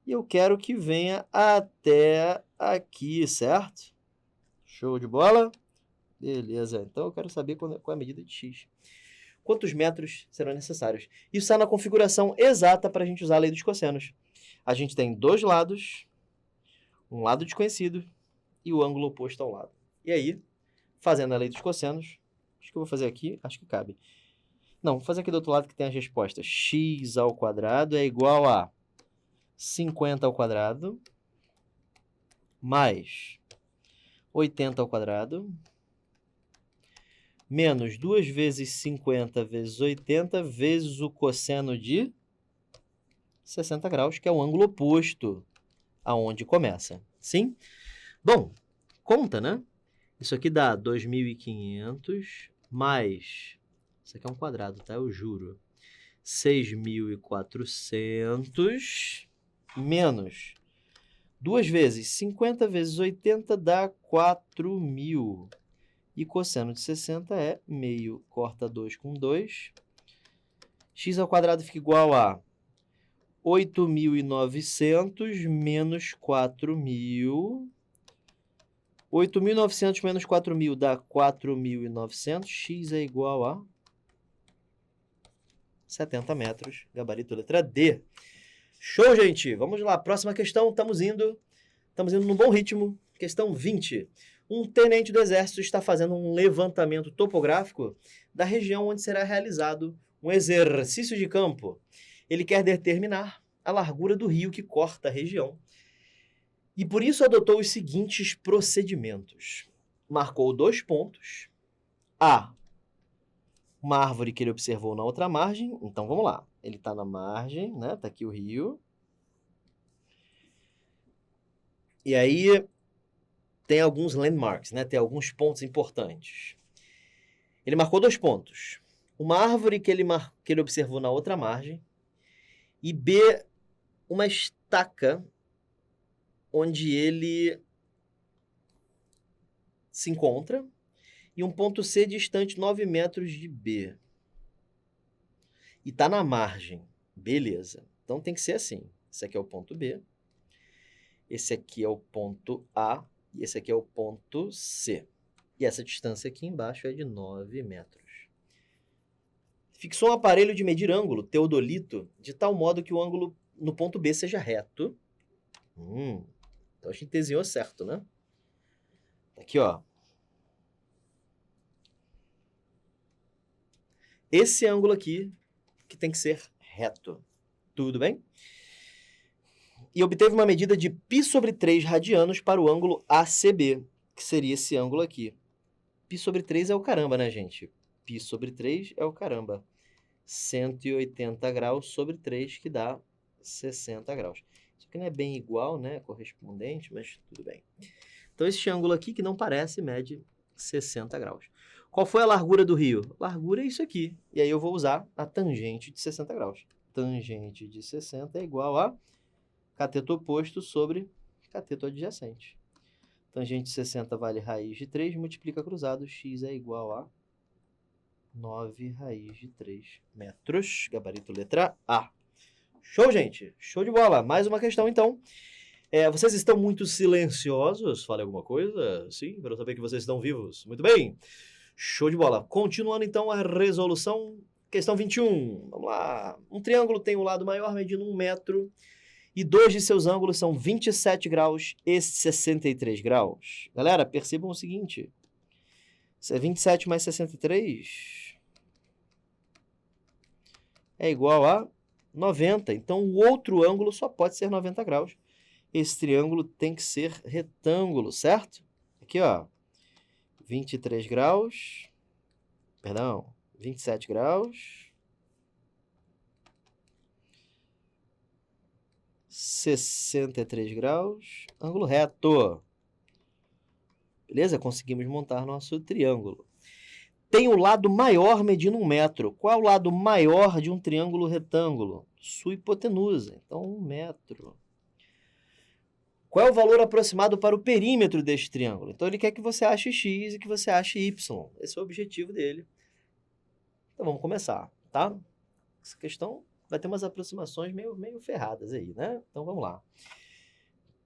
E eu quero que venha até aqui, certo? Show de bola? Beleza. Então, eu quero saber qual é a medida de x. Quantos metros serão necessários? Isso está na configuração exata para a gente usar a lei dos cossenos. A gente tem dois lados, um lado desconhecido e o ângulo oposto ao lado. E aí, fazendo a lei dos cossenos, acho que eu vou fazer aqui, acho que cabe. Não, vou fazer aqui do outro lado que tem as respostas. X² é igual a 50 ao quadrado mais 80 ao quadrado menos 2 vezes 50 vezes 80 vezes o cosseno de 60 graus, que é o ângulo oposto aonde começa. Sim? Bom, conta, né? Isso aqui dá 2.500 mais... Isso aqui é um quadrado, tá? Eu juro. 6.400 menos 2 vezes 50 vezes 80 dá 4.000. E cosseno de 60 é meio. Corta 2 com 2. X ao quadrado fica igual a 8.900 menos 4.000. 8.900 menos 4.000 dá 4.900. X é igual a 70 metros. Gabarito letra D. Show, gente! Vamos lá. Próxima questão. Estamos indo num bom ritmo. Questão 20. Um tenente do Exército está fazendo um levantamento topográfico da região onde será realizado um exercício de campo. Ele quer determinar a largura do rio que corta a região. E por isso adotou os seguintes procedimentos. Marcou 2 pontos. A. Uma árvore que ele observou na outra margem. Então, vamos lá. Ele está na margem, né? Está aqui o rio. E aí, tem alguns landmarks, né? Tem alguns pontos importantes. Ele marcou 2 pontos. Uma árvore que ele observou na outra margem. E B, uma estaca onde ele se encontra. E um ponto C distante 9 metros de B. E está na margem. Beleza. Então tem que ser assim. Esse aqui é o ponto B. Esse aqui é o ponto A. E esse aqui é o ponto C. E essa distância aqui embaixo é de 9 metros. Fixou um aparelho de medir ângulo, teodolito, de tal modo que o ângulo no ponto B seja reto. Então a gente desenhou certo, né? Aqui, ó. Esse ângulo aqui que tem que ser reto. Tudo bem? E obteve uma medida de π sobre 3 radianos para o ângulo ACB, que seria esse ângulo aqui. π sobre 3 é o caramba, né, gente? π sobre 3 é o caramba. 180 graus sobre 3, que dá 60 graus. Isso aqui não é bem igual, né? Correspondente, mas tudo bem. Então, esse ângulo aqui, que não parece, mede 60 graus. Qual foi a largura do rio? Largura é isso aqui. E aí eu vou usar a tangente de 60 graus. Tangente de 60 é igual a cateto oposto sobre cateto adjacente. Tangente de 60 vale raiz de 3, multiplica cruzado, x é igual a 9 raiz de 3 metros. Gabarito letra A. Show, gente? Show de bola. Mais uma questão, então. Vocês estão muito silenciosos? Fale alguma coisa? Sim, para eu saber que vocês estão vivos. Muito bem. Show de bola. Continuando, então, a resolução. Questão 21. Vamos lá. Um triângulo tem um lado maior, medindo 1 metro. E 2 de seus ângulos são 27 graus e 63 graus. Galera, percebam o seguinte. Isso é 27 mais 63 é igual a 90. Então, o outro ângulo só pode ser 90 graus. Esse triângulo tem que ser retângulo, certo? Aqui, ó. 23 graus. Perdão. 27 graus. 63 graus. Ângulo reto. Beleza? Conseguimos montar nosso triângulo. Tem o lado maior medindo 1 metro. Qual é o lado maior de um triângulo retângulo? Sua hipotenusa. Então, 1 metro. Qual é o valor aproximado para o perímetro deste triângulo? Então, ele quer que você ache x e que você ache y. Esse é o objetivo dele. Então, vamos começar, tá? Essa questão vai ter umas aproximações meio ferradas aí, né? Então, vamos lá.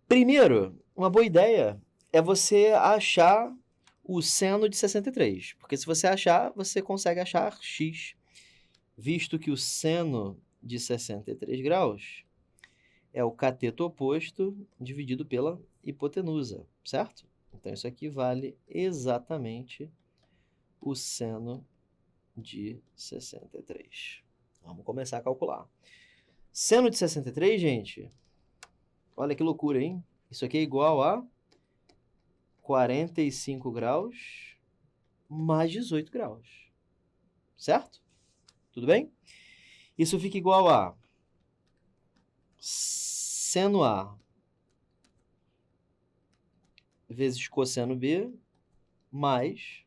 Primeiro, uma boa ideia é você achar o seno de 63. Porque se você achar, você consegue achar x. Visto que o seno de 63 graus é o cateto oposto dividido pela hipotenusa, certo? Então, isso aqui vale exatamente o seno de 63. Vamos começar a calcular. Seno de 63, gente, Olha que loucura, hein? Isso aqui é igual a 45 graus mais 18 graus. Certo? Tudo bem? Isso fica igual a seno A vezes cosseno B mais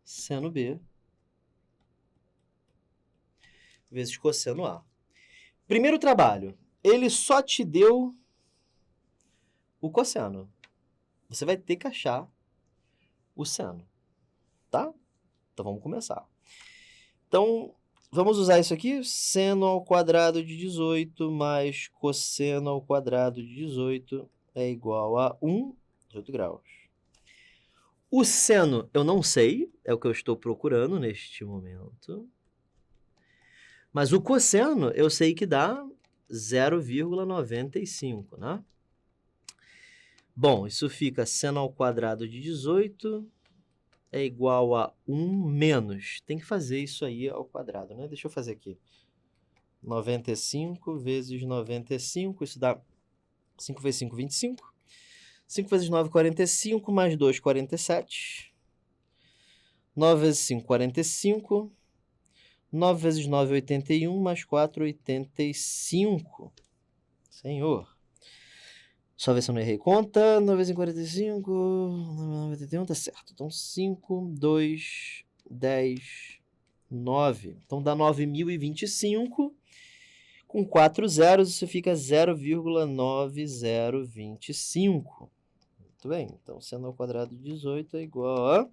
seno B vezes cosseno A. Primeiro trabalho, ele só te deu o cosseno. Você vai ter que achar o seno, tá? Então vamos começar. Então, vamos usar isso aqui, seno ao quadrado de 18 mais cosseno ao quadrado de 18 é igual a 18 graus. O seno eu não sei, é o que eu estou procurando neste momento. Mas o cosseno eu sei que dá 0,95, né? Bom, isso fica seno ao quadrado de 18 é igual a 1 menos. Tem que fazer isso aí ao quadrado, né? Deixa eu fazer aqui. 95 vezes 95, isso dá 5 vezes 5, 25. 5 vezes 9, 45, mais 2, 47. 9 vezes 5, 45. 9 vezes 9, 81, mais 4, 85. Senhor. Só ver se eu não errei conta. 9 vezes 45, 9 vezes 81, tá certo. Então, 5, 2, 10, 9. Então, dá 9.025. Com 4 zeros, isso fica 0,9025. Muito bem. Então, seno ao quadrado de 18 é igual a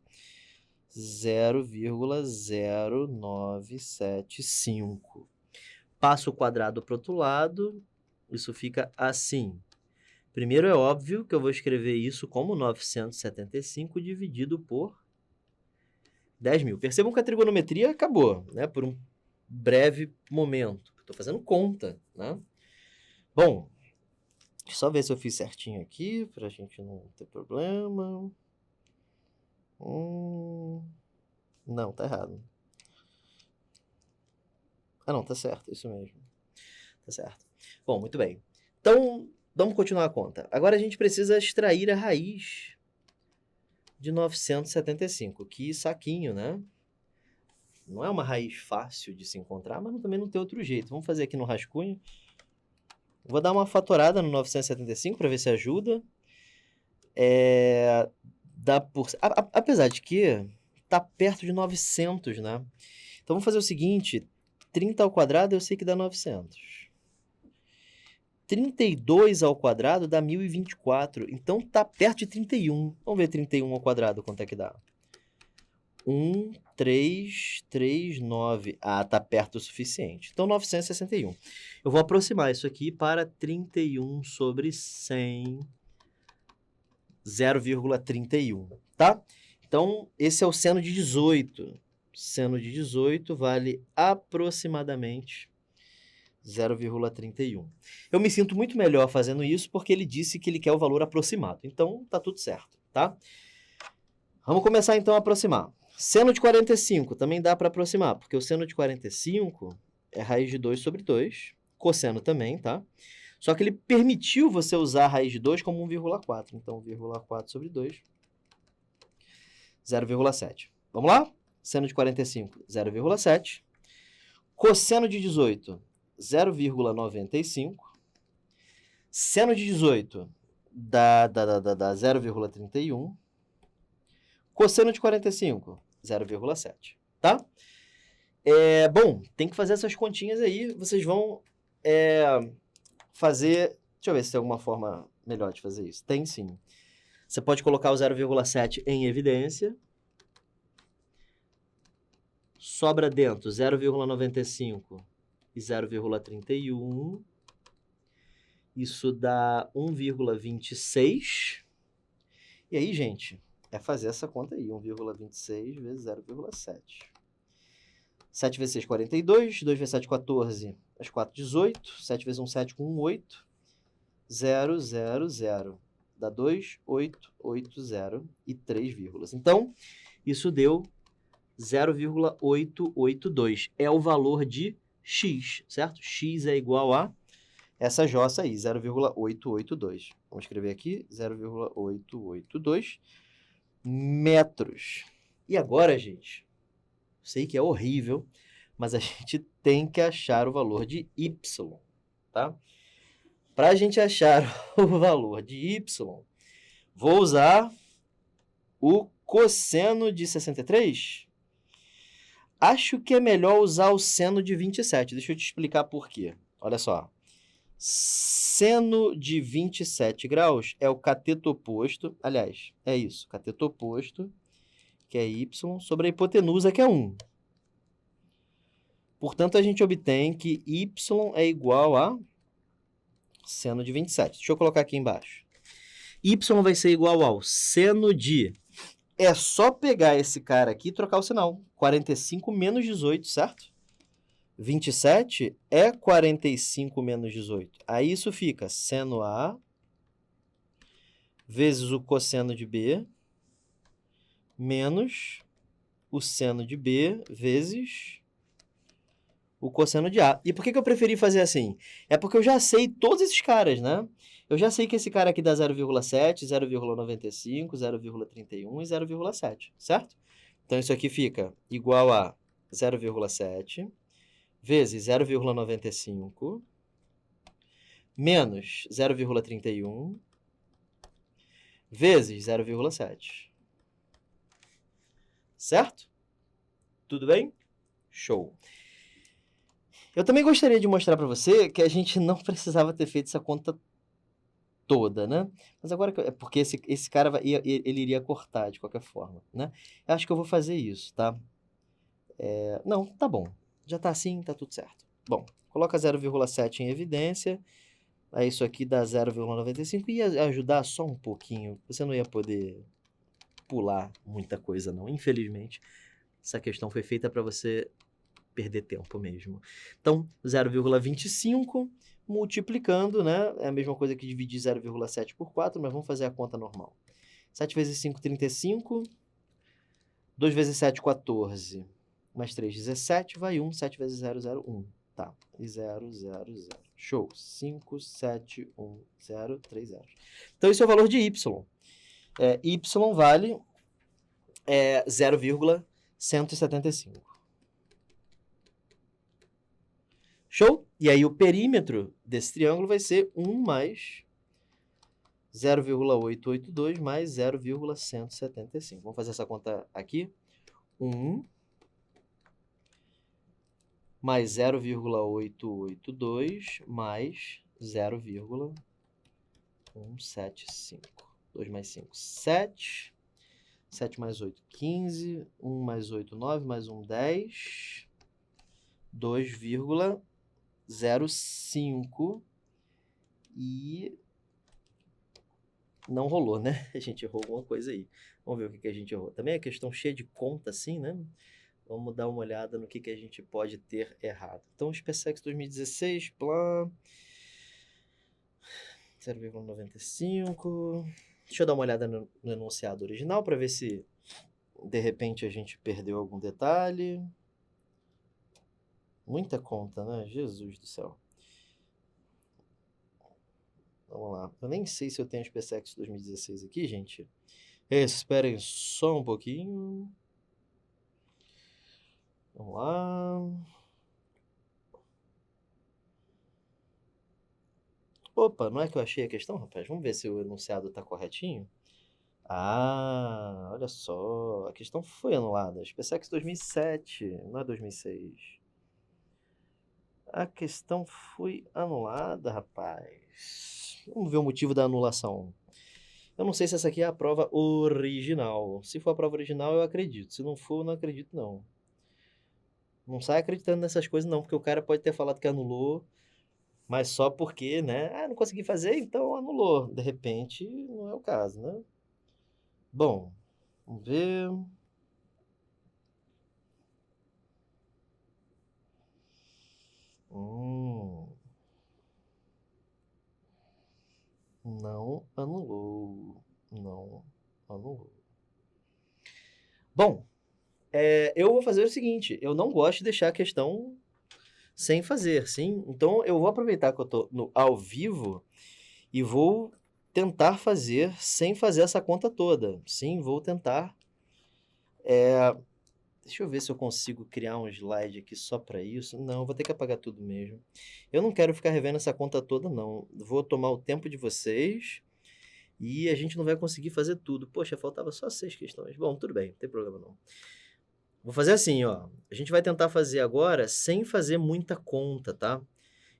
0,0975. Passo o quadrado para o outro lado, isso fica assim. Primeiro é óbvio que eu vou escrever isso como 975 dividido por 10.000. Percebam que a trigonometria acabou, né? Por um breve momento. Estou fazendo conta, né? Bom, deixa eu só ver se eu fiz certinho aqui, para a gente não ter problema. Não, tá errado. Ah, não, tá certo, isso mesmo. Tá certo. Bom, muito bem. Então, vamos continuar a conta. Agora a gente precisa extrair a raiz de 975. Que saquinho, né? Não é uma raiz fácil de se encontrar, mas também não tem outro jeito. Vamos fazer aqui no rascunho. Vou dar uma fatorada no 975 para ver se ajuda. Apesar de que tá perto de 900, né? Então vamos fazer o seguinte, 30 ao quadrado eu sei que dá 900. 32 ao quadrado dá 1024, então tá perto de 31. Vamos ver 31 ao quadrado, quanto é que dá? 1, 3, 3, 9. Ah, tá perto o suficiente. Então 961. Eu vou aproximar isso aqui para 31 sobre 100, 0,31, tá? Então, esse é o seno de 18. Seno de 18 vale aproximadamente 0,31. Eu me sinto muito melhor fazendo isso porque ele disse que ele quer o valor aproximado. Então, tá tudo certo, tá? Vamos começar então a aproximar. Seno de 45 também dá para aproximar, porque o seno de 45 é raiz de 2 sobre 2. Cosseno também, tá? Só que ele permitiu você usar a raiz de 2 como 1,4. Então, 1,4 sobre 2, 0,7. Vamos lá? Seno de 45, 0,7. Cosseno de 18, 0,95. Seno de 18 dá 0,31. Cosseno de 45, 0,7. Tá? Bom, tem que fazer essas continhas aí. Vocês vão fazer... Deixa eu ver se tem alguma forma melhor de fazer isso. Tem sim. Você pode colocar o 0,7 em evidência. Sobra dentro 0,95 e 0,31. Isso dá 1,26. E aí, gente, é fazer essa conta aí. 1,26 vezes 0,7. 7 vezes 6, 42. 2 vezes 7, 14. As 4, 18. 7 vezes 1, 7, com 1, 8. 0, 0, 0. Dá 2, 8, 8, 0 e 3 vírgulas. Então, isso deu 0,882. É o valor de x, certo? X é igual a essa jossa aí, 0,882. Vamos escrever aqui, 0,882 metros. E agora, gente, sei que é horrível, mas a gente tem que achar o valor de y, tá? Para a gente achar o valor de y, vou usar o cosseno de 63. Acho que é melhor usar o seno de 27. Deixa eu te explicar por quê. Olha só. Seno de 27 graus é o cateto oposto. Aliás, é isso. Cateto oposto, que é y, sobre a hipotenusa, que é 1. Portanto, a gente obtém que y é igual a seno de 27. Deixa eu colocar aqui embaixo. Y vai ser igual ao seno de... É só pegar esse cara aqui e trocar o sinal. 45 menos 18, certo? 27 é 45 menos 18. Aí isso fica seno A vezes o cosseno de B menos o seno de B vezes o cosseno de A. E por que eu preferi fazer assim? É porque eu já sei todos esses caras, né? Eu já sei que esse cara aqui dá 0,7, 0,95, 0,31 e 0,7, certo? Então, isso aqui fica igual a 0,7 vezes 0,95 menos 0,31 vezes 0,7. Certo? Tudo bem? Show. Eu também gostaria de mostrar para você que a gente não precisava ter feito essa conta toda, né? Mas agora, é porque esse cara ele iria cortar de qualquer forma, né? Eu acho que eu vou fazer isso, tá? Não, tá bom. Já tá assim, tá tudo certo. Bom, coloca 0,7 em evidência. Aí isso aqui dá 0,95. Ia ajudar só um pouquinho. Você não ia poder pular muita coisa, não. Infelizmente, essa questão foi feita para você perder tempo mesmo. Então, 0,25 multiplicando, né? É a mesma coisa que dividir 0,7 por 4, mas vamos fazer a conta normal. 7 vezes 5, 35. 2 vezes 7, 14. Mais 3, 17. Vai 1. 7 vezes 0, 0, 1. Tá. E 0, 0, 0. Show. 5, 7, 1, 0, 3 zeros. Então, esse é o valor de y. Y vale 0,175. Show? E aí o perímetro desse triângulo vai ser 1 mais 0,882 mais 0,175. Vamos fazer essa conta aqui. 1 mais 0,882 mais 0,175. 2 mais 5, 7. 7 mais 8, 15. 1 mais 8, 9. Mais 1, 10. 2,05. E não rolou, né? A gente errou alguma coisa aí. Vamos ver o que a gente errou. Também é questão cheia de conta, assim, né? Vamos dar uma olhada no que a gente pode ter errado. Então, SpaceX 2016, plan 0,95. Deixa eu dar uma olhada no enunciado original para ver se, de repente, a gente perdeu algum detalhe. Muita conta, né? Jesus do céu. Vamos lá. Eu nem sei se eu tenho SpaceX 2016 aqui, gente. Esperem só um pouquinho. Vamos lá. Opa, não é que eu achei a questão, rapaz? Vamos ver se o enunciado está corretinho. Ah, olha só. A questão foi anulada. SpaceX 2007, não é 2006. A questão foi anulada, rapaz. Vamos ver o motivo da anulação. Eu não sei se essa aqui é a prova original. Se for a prova original, eu acredito. Se não for, eu não acredito, não. Não sai acreditando nessas coisas, não, porque o cara pode ter falado que anulou, mas só porque, né? Ah, não consegui fazer, então anulou. De repente, não é o caso, né? Bom, vamos ver. Não anulou. Não anulou. Bom, eu vou fazer o seguinte. Eu não gosto de deixar a questão sem fazer, sim? Então, eu vou aproveitar que eu tô ao vivo e vou tentar fazer sem fazer essa conta toda. Sim, vou tentar. Deixa eu ver se eu consigo criar um slide aqui só para isso. Não, vou ter que apagar tudo mesmo. Eu não quero ficar revendo essa conta toda, não. Vou tomar o tempo de vocês e a gente não vai conseguir fazer tudo. Poxa, faltava só 6 questões. Bom, tudo bem, não tem problema não. Vou fazer assim, ó. A gente vai tentar fazer agora sem fazer muita conta, tá?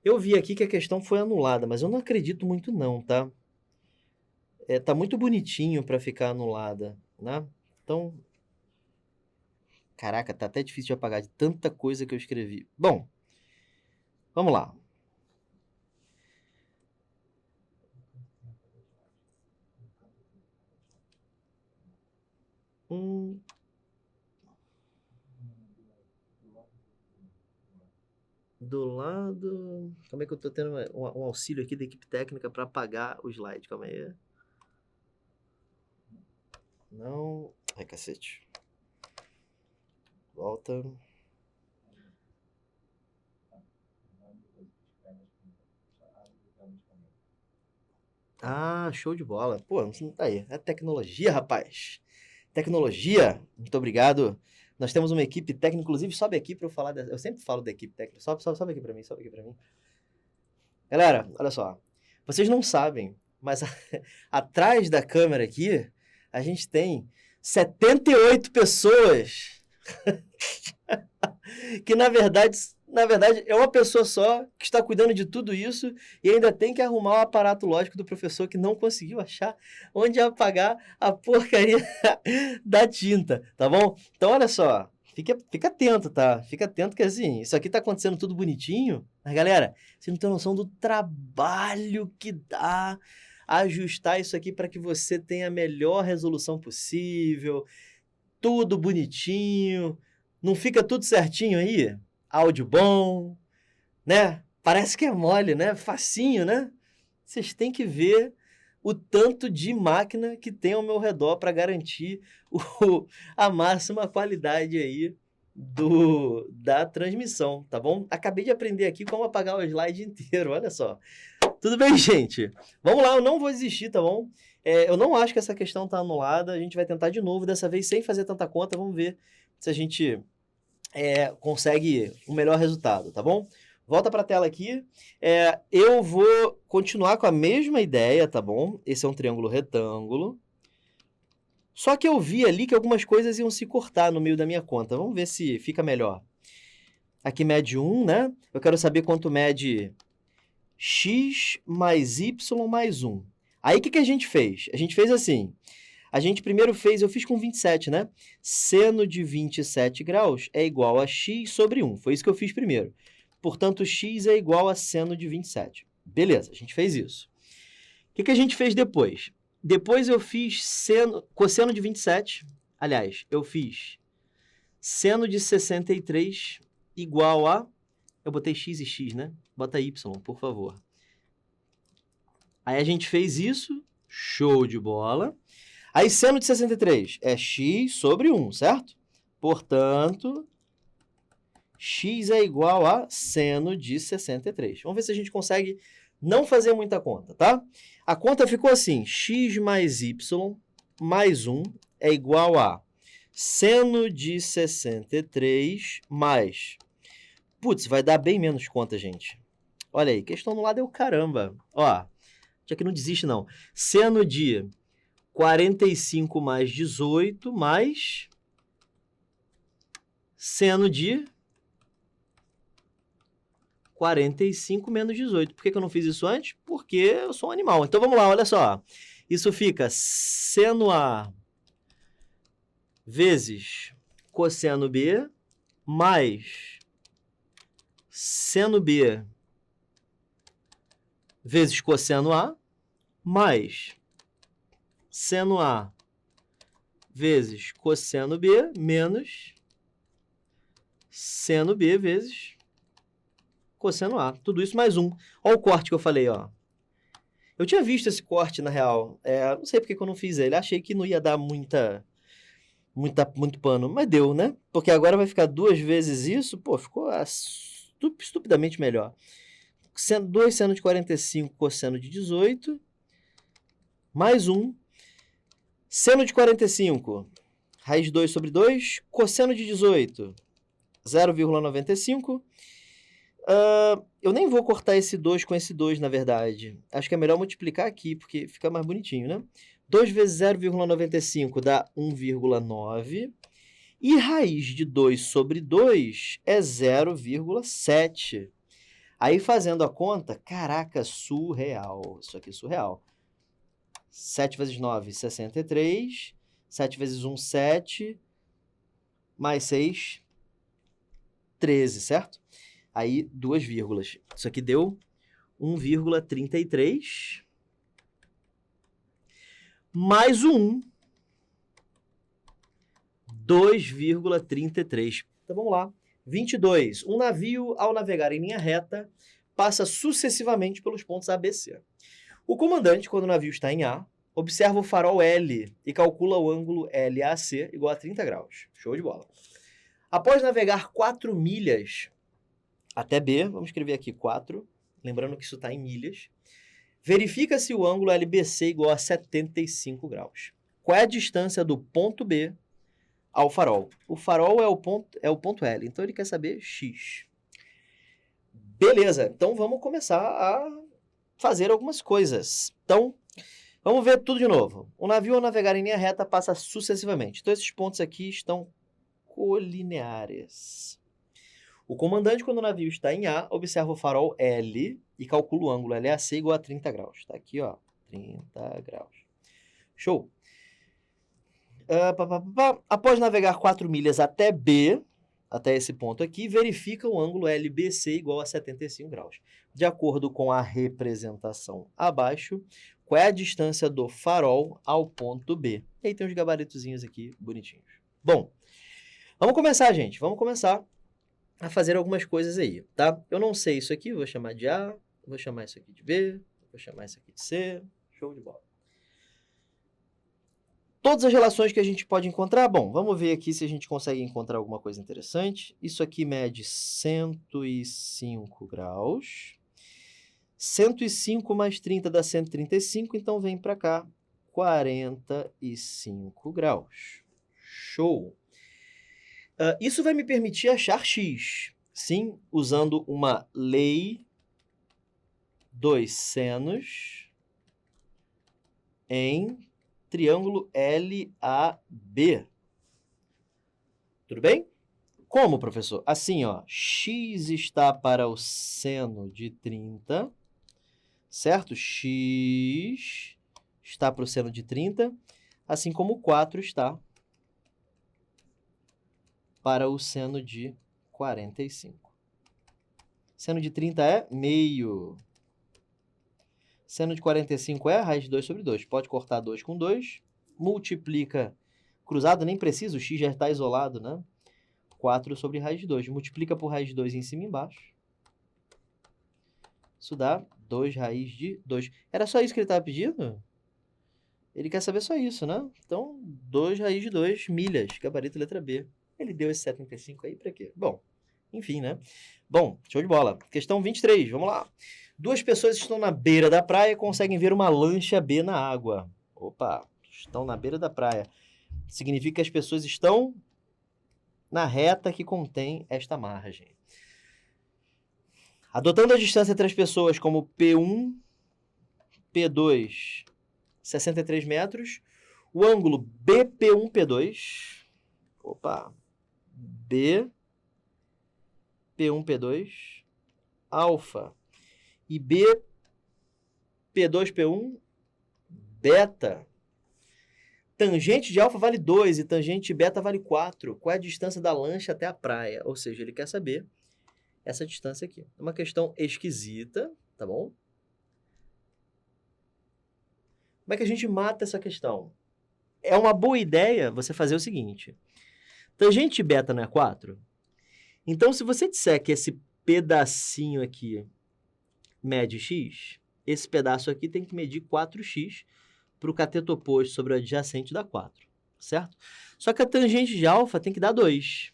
Eu vi aqui que a questão foi anulada, mas eu não acredito muito não, tá? Tá muito bonitinho para ficar anulada, né? Então, caraca, tá até difícil de apagar de tanta coisa que eu escrevi. Bom, vamos lá. Do lado... Como é que eu tô tendo um auxílio aqui da equipe técnica para apagar o slide? Calma aí. Não... Ai, cacete. Volta. Ah, show de bola. Pô, aí, é tecnologia, rapaz. Tecnologia, muito obrigado. Nós temos uma equipe técnica, inclusive sobe aqui para eu falar, eu sempre falo da equipe técnica, sobe aqui para mim, sobe aqui para mim. Galera, olha só, vocês não sabem, mas atrás da câmera aqui, a gente tem 78 pessoas que na verdade é uma pessoa só que está cuidando de tudo isso e ainda tem que arrumar o aparato lógico do professor que não conseguiu achar onde apagar a porcaria da tinta, tá bom? Então, olha só, fica atento, tá? Fica atento que assim, isso aqui tá acontecendo tudo bonitinho, mas galera, você não tem noção do trabalho que dá ajustar isso aqui para que você tenha a melhor resolução possível, tudo bonitinho, não fica tudo certinho aí? Áudio bom, né? Parece que é mole, né? Facinho, né? Vocês têm que ver o tanto de máquina que tem ao meu redor para garantir a máxima qualidade aí da transmissão, tá bom? Acabei de aprender aqui como apagar o slide inteiro, olha só. Tudo bem, gente? Vamos lá, eu não vou desistir, tá bom? Eu não acho que essa questão tá anulada, a gente vai tentar de novo, dessa vez sem fazer tanta conta, vamos ver se a gente consegue um melhor resultado, tá bom? Volta para a tela aqui. Eu vou continuar com a mesma ideia, tá bom? Esse é um triângulo retângulo. Só que eu vi ali que algumas coisas iam se cortar no meio da minha conta. Vamos ver se fica melhor. Aqui mede 1, né? Eu quero saber quanto mede x mais y mais 1. Aí, o que a gente fez? A gente fez assim. A gente primeiro fez, eu fiz com 27, né? Seno de 27 graus é igual a x sobre 1. Foi isso que eu fiz primeiro. Portanto, x é igual a seno de 27. Beleza, a gente fez isso. O que a gente fez depois? Depois eu fiz cosseno de 27. Aliás, eu fiz seno de 63 igual a... Eu botei x e x, né? Bota y, por favor. Aí a gente fez isso. Show de bola. Aí, seno de 63 é x sobre 1, certo? Portanto, x é igual a seno de 63. Vamos ver se a gente consegue não fazer muita conta, tá? A conta ficou assim, x mais y mais 1 é igual a seno de 63 mais... Putz, vai dar bem menos conta, gente. Olha aí, questão no lado é o caramba. Ó, já que não desiste não. Seno de 45 mais 18 mais seno de 45 menos 18. Por que eu não fiz isso antes? Porque eu sou um animal. Então, vamos lá, olha só. Isso fica seno A vezes cosseno B mais seno B vezes cosseno A mais seno A vezes cosseno B menos seno B vezes cosseno A. Tudo isso mais 1. Olha o corte que eu falei, ó. Eu tinha visto esse corte, na real. Não sei porque que eu não fiz ele. Achei que não ia dar muito pano. Mas deu, né? Porque agora vai ficar 2 vezes isso. Pô, ficou estupidamente melhor. 2 seno de 45 cosseno de 18, mais 1. Seno de 45, raiz de 2 sobre 2, cosseno de 18, 0,95. Eu nem vou cortar esse 2 com esse 2, na verdade. Acho que é melhor multiplicar aqui, porque fica mais bonitinho, né? 2 vezes 0,95 dá 1,9. E raiz de 2 sobre 2 é 0,7. Aí, fazendo a conta, caraca, surreal. Isso aqui é surreal. 7 vezes 9, 63. 7 vezes 1, 7. Mais 6, 13, certo? Aí, 2 vírgulas. Isso aqui deu 1,33. Mais o 1, 2,33. Então, vamos lá. 22. Um navio, ao navegar em linha reta, passa sucessivamente pelos pontos A, B, C. O comandante, quando o navio está em A, observa o farol L e calcula o ângulo LAC igual a 30 graus. Show de bola. Após navegar 4 milhas até B, vamos escrever aqui 4, lembrando que isso está em milhas, verifica se o ângulo LBC igual a 75 graus. Qual é a distância do ponto B ao farol? O farol é o ponto L, então ele quer saber X. Beleza, então vamos começar a fazer algumas coisas. Então, vamos ver tudo de novo. O navio, ao navegar em linha reta, passa sucessivamente. Então, esses pontos aqui estão colineares. O comandante, quando o navio está em A, observa o farol L e calcula o ângulo LAC igual a 30 graus. Está aqui, ó, 30 graus. Show! Após navegar 4 milhas até B, até esse ponto aqui, verifica o ângulo LBC igual a 75 graus. De acordo com a representação abaixo, qual é a distância do farol ao ponto B? E aí tem os gabaritozinhos aqui bonitinhos. Bom, vamos começar, gente. Vamos começar a fazer algumas coisas aí, tá? Eu não sei isso aqui, vou chamar de A, vou chamar isso aqui de B, vou chamar isso aqui de C. Show de bola. Todas as relações que a gente pode encontrar, bom, vamos ver aqui se a gente consegue encontrar alguma coisa interessante. Isso aqui mede 105 graus. 105 mais 30 dá 135, então vem para cá 45 graus. Show! Isso vai me permitir achar X, sim, usando uma lei dos senos em triângulo LAB. Tudo bem? Como, professor? Assim, ó, X está para o seno de 30, certo? X está para o seno de 30, assim como 4 está para o seno de 45. Seno de 30 é meio. Seno de 45 é raiz de 2 sobre 2. Pode cortar 2 com 2. Multiplica cruzado, nem precisa, o x já está isolado, né? 4 sobre raiz de 2. Multiplica por raiz de 2 em cima e embaixo. Isso dá 2 raiz de 2. Era só isso que ele estava pedindo? Ele quer saber só isso, né? Então, 2 raiz de 2 milhas, gabarito letra B. Ele deu esse 75 aí para quê? Bom, enfim, né? Bom, show de bola. Questão 23, vamos lá. 2 pessoas estão na beira da praia e conseguem ver uma lancha B na água. Opa, estão na beira da praia. Significa que as pessoas estão na reta que contém esta margem. Adotando a distância entre as pessoas como P1, P2, 63 metros, o ângulo BP1, P2, opa, B, P1, P2, alfa, e B, P2, P1, beta. Tangente de alfa vale 2 e tangente de beta vale 4. Qual é a distância da lancha até a praia? Ou seja, ele quer saber essa distância aqui. É uma questão esquisita, tá bom? Como é que a gente mata essa questão? É uma boa ideia você fazer o seguinte. Tangente de beta não é 4? Então, se você disser que esse pedacinho aqui mede x, esse pedaço aqui tem que medir 4x para o cateto oposto sobre o adjacente dá 4, certo? Só que a tangente de alfa tem que dar 2.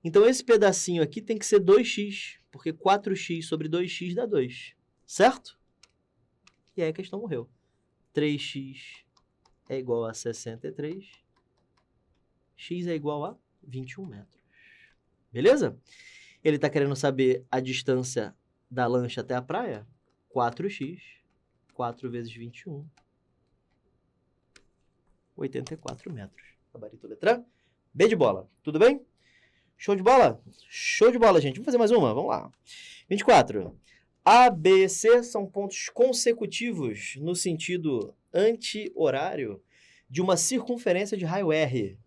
Então, esse pedacinho aqui tem que ser 2x, porque 4x sobre 2x dá 2, certo? E aí a questão morreu. 3x é igual a 63, x é igual a 21 metros. Beleza? Ele está querendo saber a distância da lancha até a praia? 4x, 4 vezes 21, 84 metros. Gabarito letra B de bola. Tudo bem? Show de bola? Show de bola, gente. Vamos fazer mais uma? Vamos lá. 24. A, B e C são pontos consecutivos no sentido anti-horário de uma circunferência de raio R.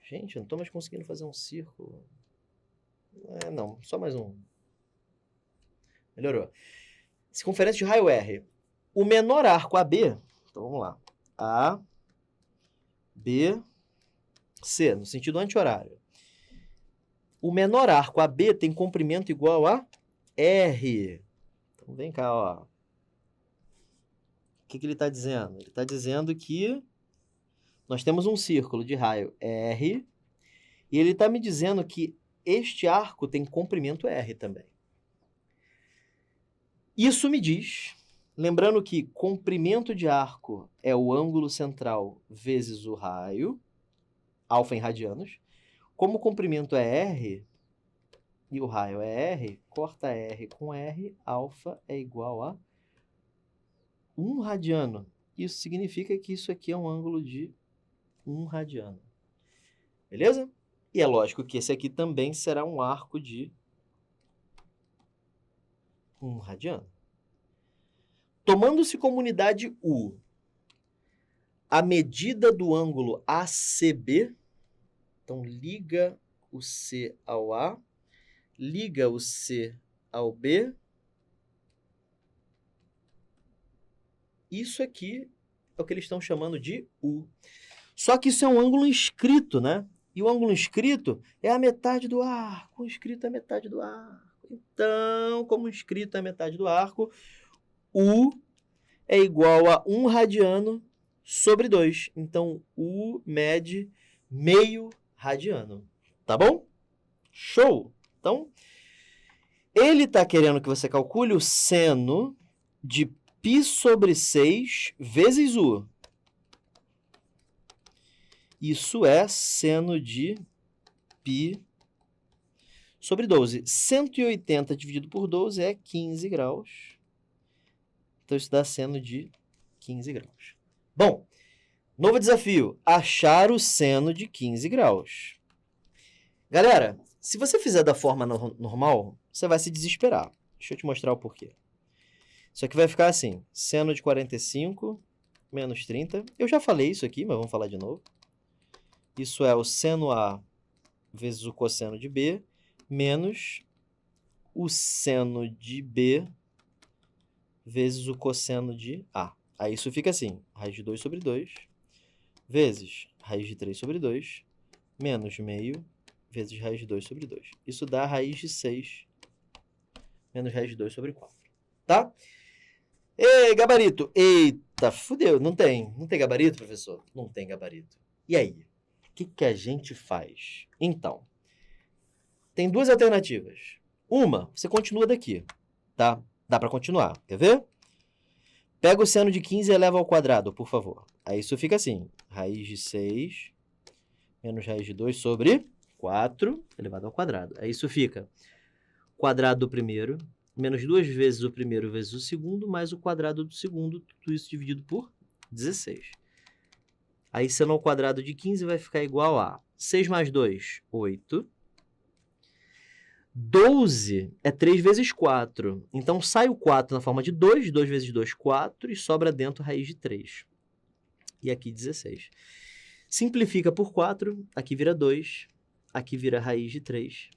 Gente, eu não estou mais conseguindo fazer um círculo. Não, só mais um. Melhorou. Circunferência de raio R. O menor arco AB, então vamos lá. A, B, C, no sentido anti-horário. O menor arco AB tem comprimento igual a R. Então vem cá, ó. O que ele está dizendo? Ele está dizendo que nós temos um círculo de raio R e ele está me dizendo que este arco tem comprimento R também. Isso me diz, lembrando que comprimento de arco é o ângulo central vezes o raio, alfa em radianos. Como o comprimento é R e o raio é R, corta R com R, alfa é igual a 1 radiano. Isso significa que isso aqui é um ângulo de 1 radiano. Beleza? E é lógico que esse aqui também será um arco de 1 radiano. Tomando-se como unidade U a medida do ângulo ACB, então liga o C ao A, liga o C ao B. Isso aqui é o que eles estão chamando de U. Só que isso é um ângulo inscrito, né? E o ângulo inscrito é a metade do arco. O inscrito é a metade do arco. Então, como o inscrito é a metade do arco, U é igual a 1 radiano sobre 2. Então, U mede meio radiano. Tá bom? Show! Então, ele está querendo que você calcule o seno de π sobre 6 vezes U. Isso é seno de π sobre 12. 180 dividido por 12 é 15 graus. Então, isso dá seno de 15 graus. Bom, novo desafio. Achar o seno de 15 graus. Galera, se você fizer da forma normal, você vai se desesperar. Deixa eu te mostrar o porquê. Isso aqui vai ficar assim. Seno de 45 menos 30. Eu já falei isso aqui, mas vamos falar de novo. Isso é o seno A vezes o cosseno de B, menos o seno de B vezes o cosseno de A. Aí isso fica assim, raiz de 2 sobre 2, vezes raiz de 3 sobre 2, menos meio, vezes raiz de 2 sobre 2. Isso dá raiz de 6, menos raiz de 2 sobre 4. Tá? Ei, gabarito! Eita, fudeu, não tem gabarito, professor? Não tem gabarito. E aí? O que a gente faz? Então, tem duas alternativas. Uma, você continua daqui, tá? Dá para continuar, quer ver? Pega o seno de 15 e eleva ao quadrado, por favor. Aí isso fica assim, raiz de 6 menos raiz de 2 sobre 4 elevado ao quadrado. Aí isso fica quadrado do primeiro, menos 2 vezes o primeiro vezes o segundo, mais o quadrado do segundo, tudo isso dividido por 16. Aí seno ao quadrado de 15 vai ficar igual a 6 mais 2, 8. 12 é 3 vezes 4. Então, sai o 4 na forma de 2. 2 vezes 2, 4. E sobra dentro raiz de 3. E aqui 16. Simplifica por 4. Aqui vira 2. Aqui vira raiz de 3.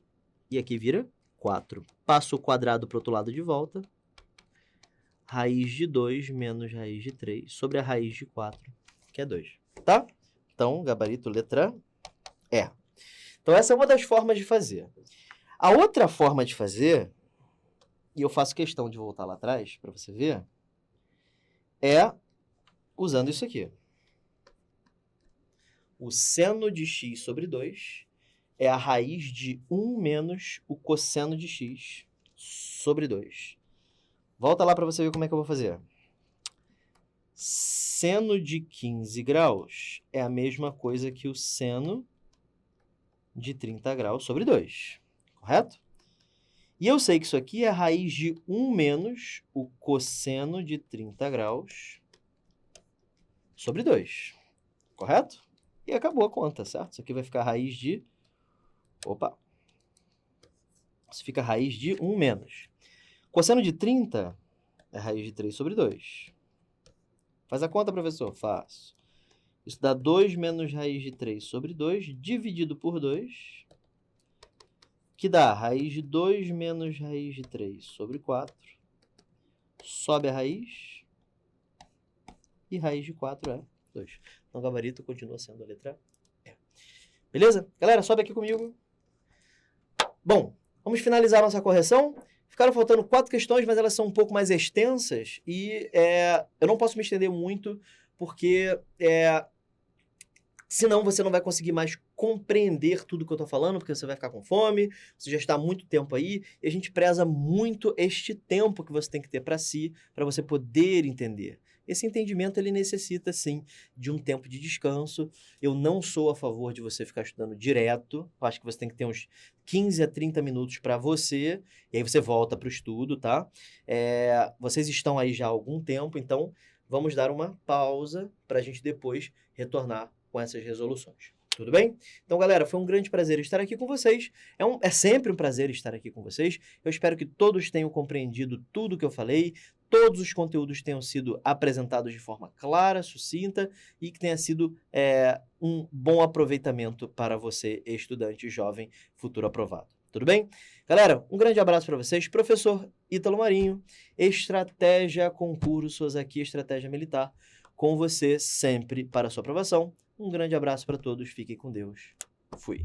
E aqui vira 4. Passa o quadrado para o outro lado de volta. Raiz de 2 menos raiz de 3 sobre a raiz de 4, que é 2. Tá? Então, gabarito letra E. Então, essa é uma das formas de fazer. A outra forma de fazer, e eu faço questão de voltar lá atrás para você ver, é usando isso aqui. O seno de x sobre 2 é a raiz de 1 menos o cosseno de x sobre 2. Volta lá para você ver como é que eu vou fazer. Seno de 15 graus é a mesma coisa que o seno de 30 graus sobre 2, correto? E eu sei que isso aqui é a raiz de 1 menos o cosseno de 30 graus sobre 2, correto? E acabou a conta, certo? Isso aqui vai ficar a raiz de... Opa! Isso fica a raiz de 1 menos. Cosseno de 30 é a raiz de 3 sobre 2. Faz a conta, professor? Faço. Isso dá 2 menos raiz de 3 sobre 2, dividido por 2, que dá raiz de 2 menos raiz de 3 sobre 4. Sobe a raiz. E raiz de 4 é 2. Então, o gabarito continua sendo a letra E. Beleza? Galera, sobe aqui comigo. Bom, vamos finalizar nossa correção. Ficaram faltando 4 questões, mas elas são um pouco mais extensas e eu não posso me estender muito, porque senão você não vai conseguir mais compreender tudo que eu estou falando, porque você vai ficar com fome, você já está há muito tempo aí, e a gente preza muito este tempo que você tem que ter para si, para você poder entender. Esse entendimento, ele necessita, sim, de um tempo de descanso. Eu não sou a favor de você ficar estudando direto. Eu acho que você tem que ter uns 15 a 30 minutos para você, e aí você volta para o estudo, tá? Vocês estão aí já há algum tempo, então vamos dar uma pausa para a gente depois retornar com essas resoluções. Tudo bem? Então, galera, foi um grande prazer estar aqui com vocês. É sempre um prazer estar aqui com vocês. Eu espero que todos tenham compreendido tudo que eu falei, todos os conteúdos tenham sido apresentados de forma clara, sucinta e que tenha sido um bom aproveitamento para você, estudante jovem, futuro aprovado. Tudo bem? Galera, um grande abraço para vocês. Professor Ítalo Marinho, Estratégia Concursos aqui, Estratégia Militar, com você sempre para a sua aprovação. Um grande abraço para todos, fiquem com Deus. Fui.